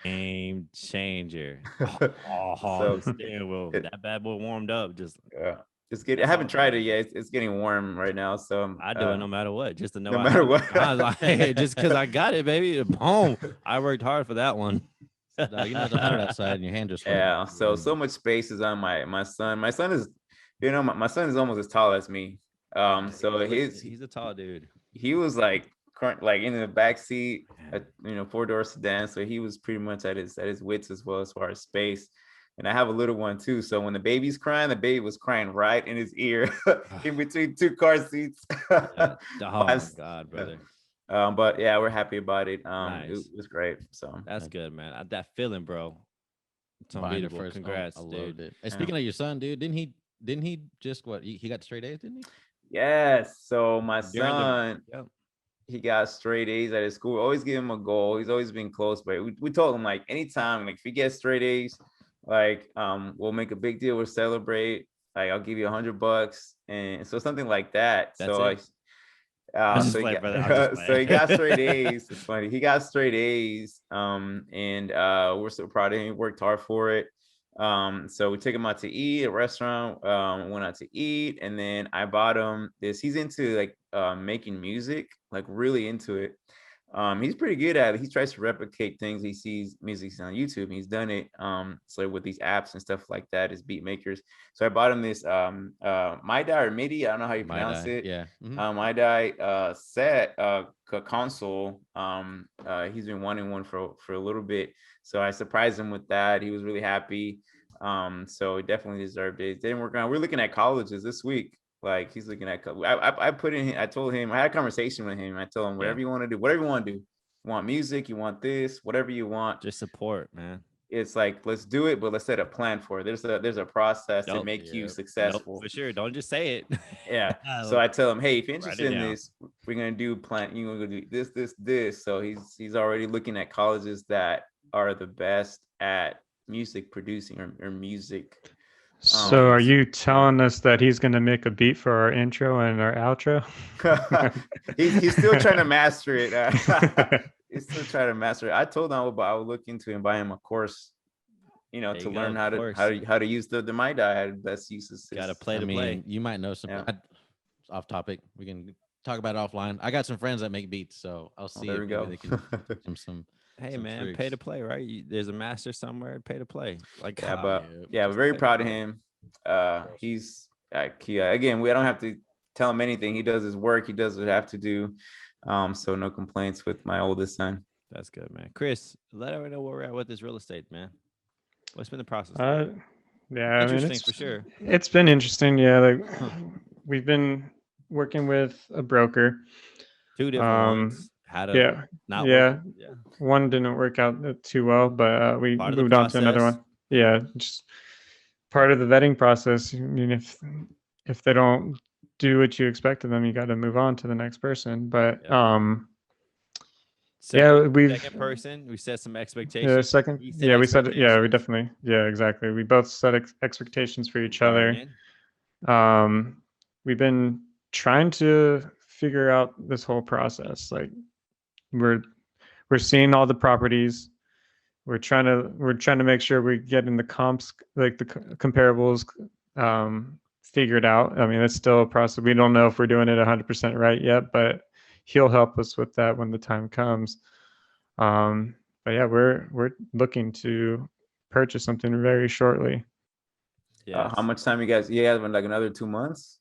Speaker 2: a game changer. The steering wheel, that bad boy warmed up.
Speaker 3: I haven't tried it yet. It's getting warm right now, so
Speaker 2: I do it no matter what, just to know.
Speaker 3: No matter what,
Speaker 2: I was like, hey, just because I got it, baby. Boom! I worked hard for that one.
Speaker 1: It's 100 outside, and your hand just
Speaker 3: so much space is on my son. My son is, my son is almost as tall as me. So he's
Speaker 2: a tall dude.
Speaker 3: He was like in the back seat, 4-door sedan. So he was pretty much at his wits as well as far as space. And I have a little one too. So when the baby's crying, the baby was crying right in his ear, in between 2 car seats.
Speaker 2: Oh my God, brother.
Speaker 3: But yeah, we're happy about it.
Speaker 2: Nice.
Speaker 3: It was great. So
Speaker 2: that's good, man. That feeling, bro. It's unbeatable. Congrats, dude.
Speaker 1: It. And speaking of your son, dude, didn't he just he got straight A's, didn't he?
Speaker 3: Yes. So my son, he got straight A's at his school. We always give him a goal. He's always been close, but we told him like anytime, like if he gets straight A's, like we'll make a big deal. We'll celebrate. Like I'll give you $100, and so something like that. So he got straight A's. It's funny. He got straight A's. And we're so proud of him. He worked hard for it. So we took him out to eat at a restaurant. Went out to eat, and then I bought him this. He's into like making music, like really into it. He's pretty good at it. He tries to replicate things he sees music on YouTube. He's done it. So with these apps and stuff like that, as beat makers. So I bought him this MIDI or MIDI. I don't know how you pronounce it.
Speaker 1: Yeah.
Speaker 3: MIDI set console. He's been wanting one for a little bit. So I surprised him with that. He was really happy. So he definitely deserved it. It didn't work out. We're looking at colleges this week. Like he's looking at, I told him, I had a conversation with him. I told him, whatever you want to do, whatever you want to do. You want music, you want this, whatever you want.
Speaker 2: Just support, man.
Speaker 3: It's like, let's do it, but let's set a plan for it. There's a process to make you successful.
Speaker 2: For sure. Don't just say it.
Speaker 3: Yeah. So I tell him, hey, if you're interested in this, we're going to do plan. You're going to do this. So he's already looking at colleges that are the best at music producing or music.
Speaker 4: So are you telling us that he's going to make a beat for our intro and our outro?
Speaker 3: he's still trying to master it. He's still trying to master it. I told him I would look into and buy him a course, to learn how to use the MIDI. I had best uses.
Speaker 2: Got to play.
Speaker 1: You might know some. off topic. We can talk about it offline. I got some friends that make beats, so I'll see
Speaker 3: there
Speaker 1: if
Speaker 3: we
Speaker 1: maybe
Speaker 3: go.
Speaker 1: they can teach them some.
Speaker 2: Hey
Speaker 1: some
Speaker 2: man,
Speaker 1: tricks.
Speaker 2: pay to play, right? There's a master somewhere. Pay to play. Like
Speaker 3: Yeah,
Speaker 2: how?
Speaker 3: but
Speaker 1: Yeah,
Speaker 3: we're very
Speaker 2: pay to
Speaker 3: proud of
Speaker 2: play.
Speaker 3: him. He's again, we don't have to tell him anything. He does his work. He does what he have to do. So no complaints with my oldest son.
Speaker 2: That's good, man. Chris, let everyone know where we're at with this real estate, man. What's been the process?
Speaker 4: Yeah, I mean,
Speaker 2: Interesting for sure.
Speaker 4: It's been interesting. Yeah, like we've been working with a broker.
Speaker 2: 2 different ones. How to
Speaker 4: Yeah,
Speaker 2: not
Speaker 4: yeah.
Speaker 2: work. Yeah.
Speaker 4: One didn't work out too well, but we
Speaker 2: Part of the
Speaker 4: moved on to another
Speaker 2: process.
Speaker 4: one. Yeah, just part of the vetting process. I mean, if they don't do what you expect of them, you got to move on to the next person. But
Speaker 2: Second person, we set some expectations.
Speaker 4: we set it. Yeah, we definitely. Yeah, exactly. We both set expectations for each other. We've been trying to figure out this whole process. Like we're seeing all the properties. We're trying to make sure we're getting the comps, like the comparables, figured out. I mean, it's still a process. We don't know if we're doing it 100% right yet, but he'll help us with that when the time comes. But yeah, we're looking to purchase something very shortly.
Speaker 2: Yeah.
Speaker 3: How much time you guys? Yeah, like another 2 months.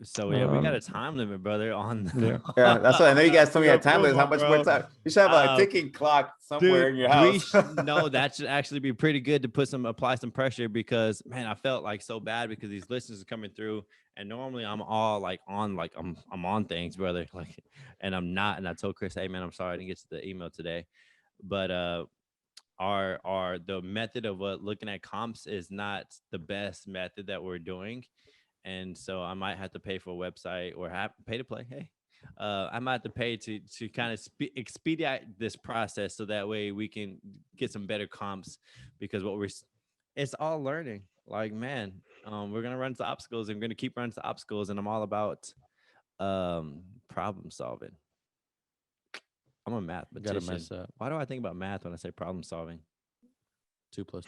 Speaker 2: So yeah, we got a time limit, brother. On
Speaker 3: yeah, that's what I know. You guys told me a time limit. How much more time? You should have a ticking clock somewhere in your house.
Speaker 2: No, that should actually be pretty good to apply some pressure, because man, I felt like so bad because these listeners are coming through, and normally I'm all like on, like I'm on things, brother. Like, and I'm not. And I told Chris, hey man, I'm sorry I didn't get to the email today, but the method of looking at comps is not the best method that we're doing. And so I might have to pay for a website or pay to play. Hey, I might have to pay to kind of expedite this process, so that way we can get some better comps, because it's all learning. Like, man, we're going to run into obstacles, and we're going to keep running into obstacles. And I'm all about problem solving. I'm a mathematician.
Speaker 1: Gotta mess up.
Speaker 2: Why do I think about math when I say problem solving?
Speaker 1: 2 + 2.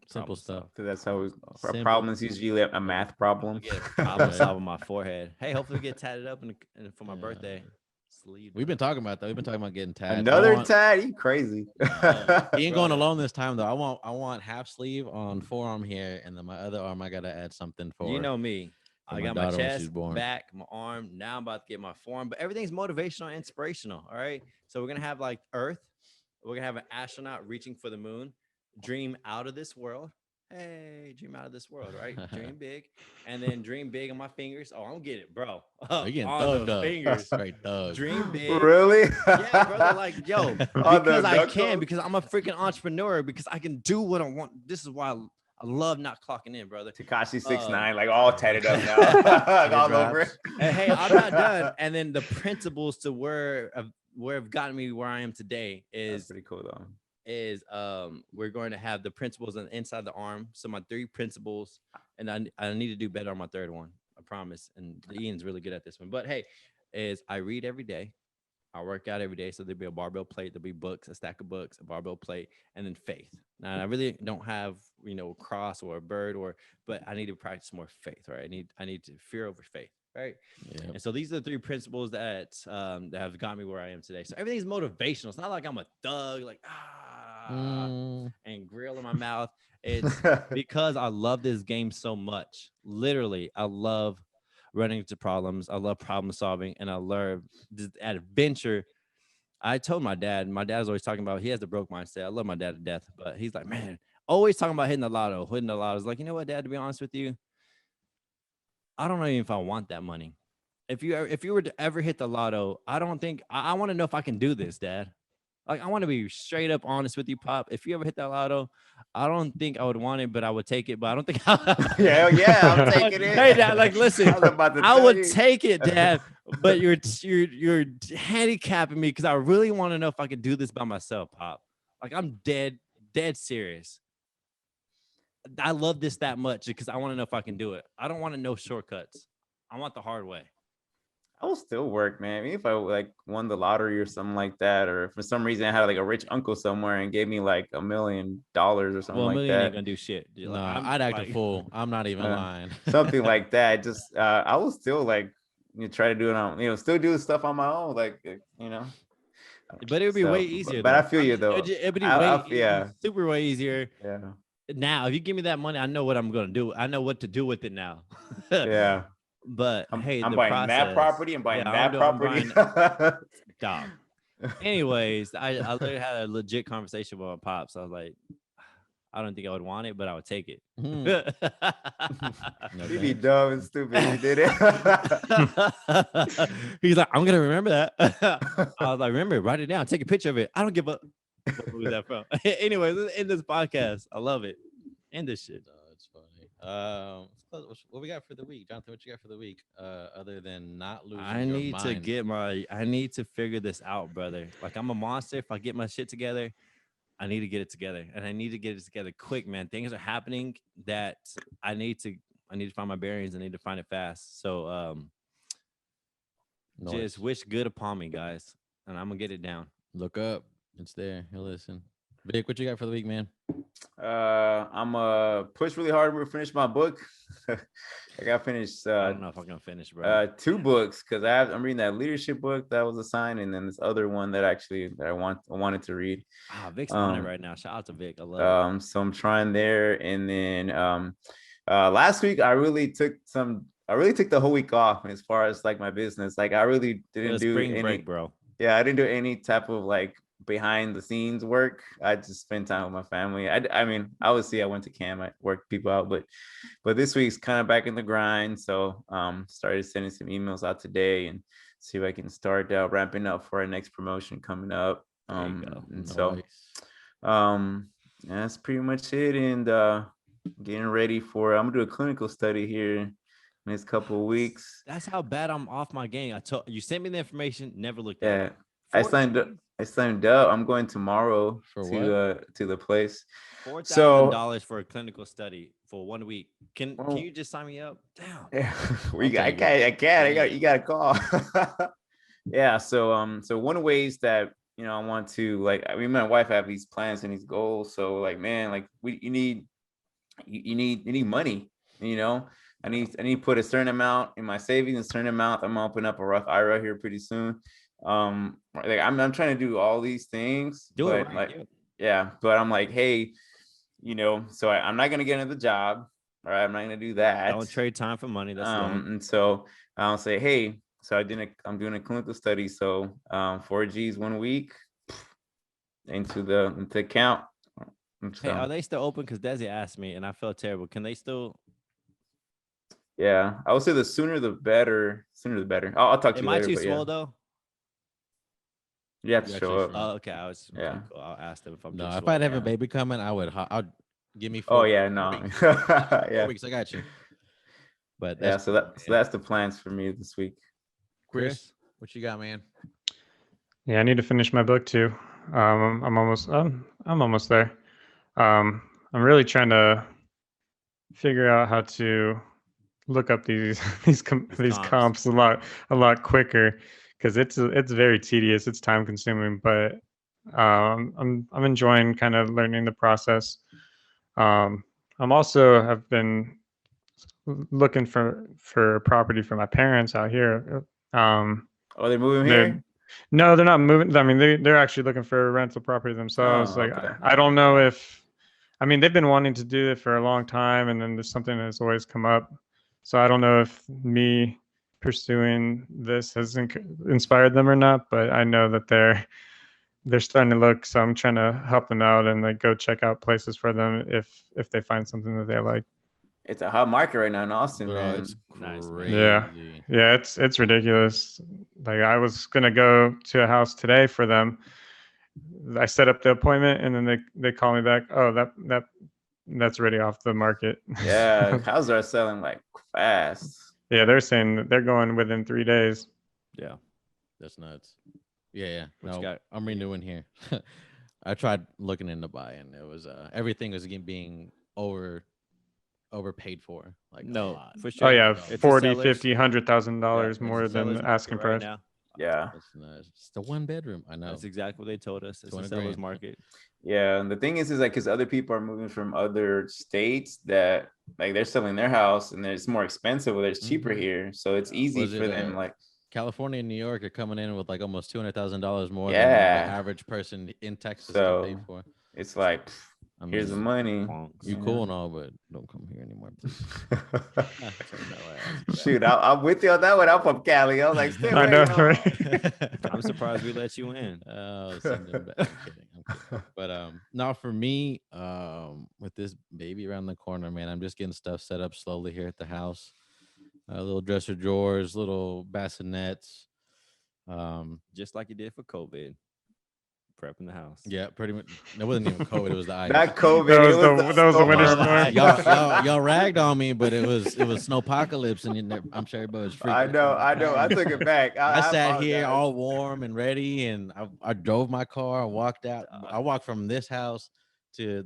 Speaker 1: Simple stuff.
Speaker 3: So that's how a problem is usually a math problem.
Speaker 2: Get a problem solve on my forehead. Hey, hopefully we get tatted up for my birthday. Sleeve.
Speaker 1: We've been talking about that. We've been talking about getting tatted.
Speaker 3: Another tat? You crazy?
Speaker 1: He ain't going alone this time though. I want half sleeve on forearm here, and then my other arm I gotta add something for.
Speaker 2: You know me. I got my chest, back, my arm. Now I'm about to get my forearm. But everything's motivational and inspirational. All right. So we're gonna have like Earth. We're gonna have an astronaut reaching for the moon. Dream out of this world. Hey, dream out of this world, right? Dream big, and then dream big on my fingers. Oh, I'm getting it, bro.
Speaker 1: You're getting
Speaker 2: on the
Speaker 1: thugged
Speaker 2: fingers.
Speaker 1: Straight thug.
Speaker 2: Dream big.
Speaker 3: Really?
Speaker 2: Yeah, brother. Like, yo, because I can, because I'm a freaking entrepreneur, because I can do what I want. This is why I love not clocking in, brother.
Speaker 3: Tekashi 6ix9ine, like all tatted up now, all over it.
Speaker 2: And hey, I'm not done. And then the principles to where have gotten me where I am today is
Speaker 3: That's pretty cool though.
Speaker 2: We're going to have the principles on the inside the arm. So my 3 principles, and I need to do better on my 3rd one, I promise. And Ian's really good at this one. But hey, is I read every day. I work out every day. So there'll be a barbell plate, there'll be books, a stack of books, a barbell plate, and then faith. Now I really don't have, a cross or a bird, but I need to practice more faith, right? I need to fear over faith. Right. Yep. And so these are the 3 principles that have got me where I am today. So everything's motivational. It's not like I'm a thug, like and grill in my mouth. It's because I love this game so much. Literally, I love running into problems. I love problem solving, and I love this adventure. I told my dad's always talking about, he has the broke mindset. I love my dad to death, but he's like, man, always talking about hitting the lotto. I was like, you know what, Dad, to be honest with you, I don't know even if I want that money. If you were to ever hit the lotto, I don't think I want to know if I can do this, Dad. Like, I want to be straight up honest with you, Pop. If you ever hit that lotto, I don't think I would want it, but I would take it. But I don't think
Speaker 3: yeah, I'm taking it.
Speaker 2: Hey, Dad, like, listen, I would take it, Dad. But you're handicapping me, because I really want to know if I can do this by myself, Pop. Like, I'm dead serious. I love this that much because I want to know if I can do it. I don't want to know shortcuts. I want the hard way.
Speaker 3: I will still work, man. Even if I like won the lottery or something like that, or for some reason I had like a rich uncle somewhere and gave me like $1 million or something
Speaker 2: Well, a
Speaker 3: like
Speaker 2: million
Speaker 3: that.
Speaker 2: ain't gonna do shit.
Speaker 1: No, I'd act a fool. I'm not even lying.
Speaker 3: Something like that. Just I will still like try to do it on, still do stuff on my own, like
Speaker 2: But it would be way easier.
Speaker 3: But
Speaker 2: though.
Speaker 3: I feel you though.
Speaker 2: It would be
Speaker 3: yeah,
Speaker 2: super way easier.
Speaker 3: yeah,
Speaker 2: Now, if you give me that money, I know what I'm gonna do. I know what to do with it now.
Speaker 3: yeah.
Speaker 2: But hey,
Speaker 3: I'm
Speaker 2: the
Speaker 3: buying
Speaker 2: process,
Speaker 3: that property. I'm buying that
Speaker 2: I'm
Speaker 3: property.
Speaker 2: Dog. Anyways, I literally had a legit conversation with my pops. I was like, I don't think I would want it, but I would take it.
Speaker 3: You'd be dumb and stupid if you did it.
Speaker 2: He's like, I'm gonna remember that. I was like, remember, write it down, take a picture of it. I don't give a who was that from? Anyways, let's end this podcast. I love it. End this shit.
Speaker 1: Oh, it's funny. What we got for the week, Jonathan? What you got for the week? Other than not losing
Speaker 2: I
Speaker 1: your
Speaker 2: need
Speaker 1: mind?
Speaker 2: I need to figure this out, brother. Like, I'm a monster. If I get my shit together, I need to get it together, and I need to get it together quick, man. Things are happening that I need to find my bearings. I need to find it fast. So just wish good upon me, guys, and I'm gonna get it down.
Speaker 1: Look up. It's there. You'll listen. Vic, what you got for the week, man?
Speaker 3: I'm push really hard to finish my book. I got finished.
Speaker 2: I don't know if I'm gonna finish, bro.
Speaker 3: 2 books because I'm reading that leadership book that was assigned, and then this other one that I wanted to read.
Speaker 2: Vic's on it right now. Shout out to Vic. I love it.
Speaker 3: So I'm trying there, and then last week I really took the whole week off as far as like my business. Like I really didn't do any
Speaker 2: break, bro.
Speaker 3: Yeah, I didn't do any type of like behind the scenes work. I just spent time with my family. I mean, obviously I went to camp, I worked people out, but this week's kind of back in the grind. So started sending some emails out today and see if I can start ramping up for our next promotion coming up. And so that's pretty much it. And getting ready for I'm gonna do a clinical study here next couple of weeks.
Speaker 2: That's how bad I'm off my game. I told you, sent me the information, never looked
Speaker 3: at
Speaker 2: it.
Speaker 3: I signed up. I'm going tomorrow to the place.
Speaker 2: $4,000 for a clinical study for 1 week. Can you just sign me up? Damn.
Speaker 3: Yeah, I can't. You got to call. Yeah. So one of the ways that I want to my wife have these plans and these goals. So like, man, like you need money. I need to put a certain amount in my savings, a certain amount. I'm gonna open up a Roth IRA here pretty soon. I'm trying to do all these things, but I'm like, hey, so I'm not gonna get another job. All right, I'm not gonna do that.
Speaker 2: Don't trade time for money. That's
Speaker 3: and so I'll say, hey, so I'm doing a clinical study. So 4 G's 1 week into the account.
Speaker 2: Hey, are they still open? Because Desi asked me, and I felt terrible. Can they still?
Speaker 3: Yeah, I would say the sooner the better. I'll talk to you later.
Speaker 2: Am I too small though?
Speaker 3: You have to show up.
Speaker 2: Oh, okay. Cool. I'll ask them if I'm.
Speaker 1: No, if I'd have a baby coming, I'd give me 4
Speaker 3: Oh yeah, no.
Speaker 1: weeks. 4 weeks, I got you. But
Speaker 3: so that's the plans for me this week.
Speaker 1: Chris, what you got, man?
Speaker 4: Yeah, I need to finish my book too. I'm almost there. I'm really trying to figure out how to look up these comps a lot quicker, because it's very tedious. It's time consuming, but I'm enjoying kind of learning the process. I'm also have been looking for property for my parents out here.
Speaker 3: They're moving here?
Speaker 4: No, they're not moving. I mean, they're actually looking for a rental property themselves. I don't know if, I mean, they've been wanting to do it for a long time, and then there's something that's always come up. So I don't know if me pursuing this has inspired them or not, but I know that they're starting to look. So I'm trying to help them out and go check out places for them if they find something that they like.
Speaker 3: It's a hot market right now in Austin, man.
Speaker 1: It's crazy.
Speaker 4: Yeah, it's ridiculous. Like, I was gonna go to a house today for them. I set up the appointment, and then they call me back. Oh, that's already off the market.
Speaker 3: Yeah, houses are selling like fast.
Speaker 4: Yeah, they're saying that they're going within 3 days.
Speaker 2: Yeah,
Speaker 1: that's nuts. Yeah. No, I'm renewing here. I tried looking into buying. It was everything was being overpaid for. Like
Speaker 2: No,
Speaker 1: a lot.
Speaker 2: for sure.
Speaker 4: Oh yeah,
Speaker 2: It's a
Speaker 4: 40,
Speaker 2: seller's-
Speaker 4: 50, $100,000
Speaker 2: it's a
Speaker 4: more than
Speaker 2: seller's
Speaker 4: asking
Speaker 2: market right
Speaker 4: price.
Speaker 2: now.
Speaker 3: Yeah.
Speaker 1: It's the 1 bedroom. I know.
Speaker 2: That's exactly what they told us. It's a
Speaker 1: 200
Speaker 2: seller's
Speaker 1: grand.
Speaker 2: market.
Speaker 3: Yeah, and the thing is like because other people are moving from other states that like they're selling their house and it's more expensive, where it's cheaper here, so it's easy
Speaker 1: Was
Speaker 3: for
Speaker 1: it,
Speaker 3: them. Like
Speaker 1: California and New York are coming in with like almost $200,000 more than the
Speaker 3: Yeah.
Speaker 1: average person in Texas
Speaker 3: So-
Speaker 1: can pay for.
Speaker 3: it's like
Speaker 1: I
Speaker 3: here's the
Speaker 1: mean,
Speaker 3: money.
Speaker 1: you
Speaker 3: Yeah.
Speaker 1: cool and all, but don't come here anymore, please.
Speaker 3: Shoot, I'm with you on that one. I'm from Cali. I was like, stay away.
Speaker 4: I know,
Speaker 3: You know?
Speaker 4: right?
Speaker 2: I'm surprised we let you in.
Speaker 1: Oh, send them back. I'm kidding. But now for me, with this baby around the corner, man, I'm just getting stuff set up slowly here at the house. Little dresser drawers, little bassinets.
Speaker 2: Just like you did for COVID. Prepping the house.
Speaker 1: Yeah, pretty much. It wasn't even COVID. It was the ice.
Speaker 3: Not COVID.
Speaker 4: That was
Speaker 3: it
Speaker 4: the-
Speaker 3: was
Speaker 4: that was the
Speaker 3: storm.
Speaker 4: winter
Speaker 2: storm.
Speaker 1: y'all ragged on me, but it was snowpocalypse, and I'm sure everybody was freaking.
Speaker 3: I know. I took it back.
Speaker 1: I sat here
Speaker 3: apologize.
Speaker 1: all warm and ready, and I drove my car. I walked out. I walked from this house to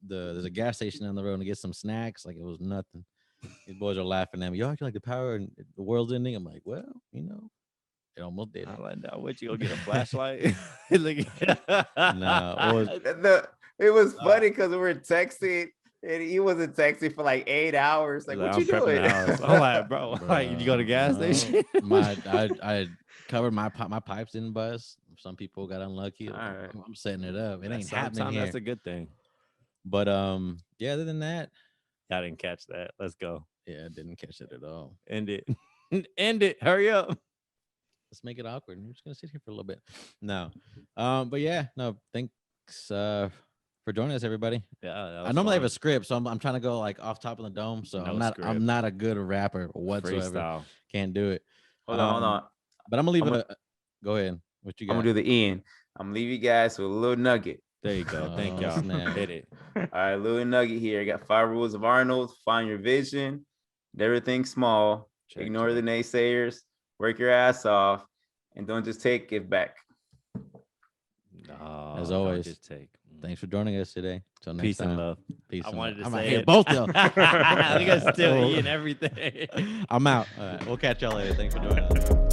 Speaker 1: there's a gas station down the road to get some snacks. Like it was nothing. These boys are laughing at me. Y'all acting like the power and the world's ending. I'm like, well, it almost did.
Speaker 2: I like that. What you go get a flashlight? Look
Speaker 1: No,
Speaker 3: It was funny because we were texting and he wasn't texting for like 8 hours. Like, what
Speaker 2: I'm
Speaker 3: you
Speaker 2: prepping
Speaker 3: doing?
Speaker 2: the house. I'm like, bro, like you go to gas
Speaker 1: no.
Speaker 2: station.
Speaker 1: I covered my pipes didn't bust. Some people got unlucky.
Speaker 3: All right.
Speaker 1: I'm setting it up. It ain't happening
Speaker 2: Sometimes
Speaker 1: here.
Speaker 2: that's a good thing.
Speaker 1: But yeah, other than that,
Speaker 2: I didn't catch that. Let's go.
Speaker 1: yeah, I didn't catch it at all.
Speaker 2: End it. End it. Hurry up.
Speaker 1: Let's make it awkward. I'm just gonna sit here for a little bit. No, but yeah, no. Thanks for joining us, everybody.
Speaker 2: Yeah,
Speaker 1: I normally have a script, so I'm trying to go like off top of the dome. So
Speaker 2: No
Speaker 1: I'm
Speaker 2: script.
Speaker 1: not a good rapper whatsoever.
Speaker 2: freestyle.
Speaker 1: Can't do it.
Speaker 3: Hold on.
Speaker 1: But I'm gonna leave
Speaker 3: I'm
Speaker 1: it. Go ahead. What you got?
Speaker 3: I'm gonna do the Ian. I'm gonna leave you guys with a little nugget.
Speaker 2: There you go. Thank
Speaker 1: Oh,
Speaker 2: y'all.
Speaker 1: snap.
Speaker 2: Hit it.
Speaker 3: All right, little nugget here. I got 5 rules of Arnold. Find your vision. Never think small.
Speaker 2: Check,
Speaker 3: Ignore
Speaker 2: check.
Speaker 3: the naysayers. Work your ass off, and don't just take it back.
Speaker 2: No,
Speaker 1: As
Speaker 2: don't
Speaker 1: always,
Speaker 2: just take.
Speaker 1: Thanks for joining us today. Till next
Speaker 2: Peace
Speaker 1: time.
Speaker 2: and love.
Speaker 1: Peace.
Speaker 2: I
Speaker 1: and
Speaker 2: wanted
Speaker 1: love.
Speaker 2: to
Speaker 1: I'm
Speaker 2: say
Speaker 1: here
Speaker 2: it.
Speaker 1: both of them.
Speaker 2: Look at still eating everything.
Speaker 1: I'm out. All right, we'll catch y'all later. Thanks for joining us.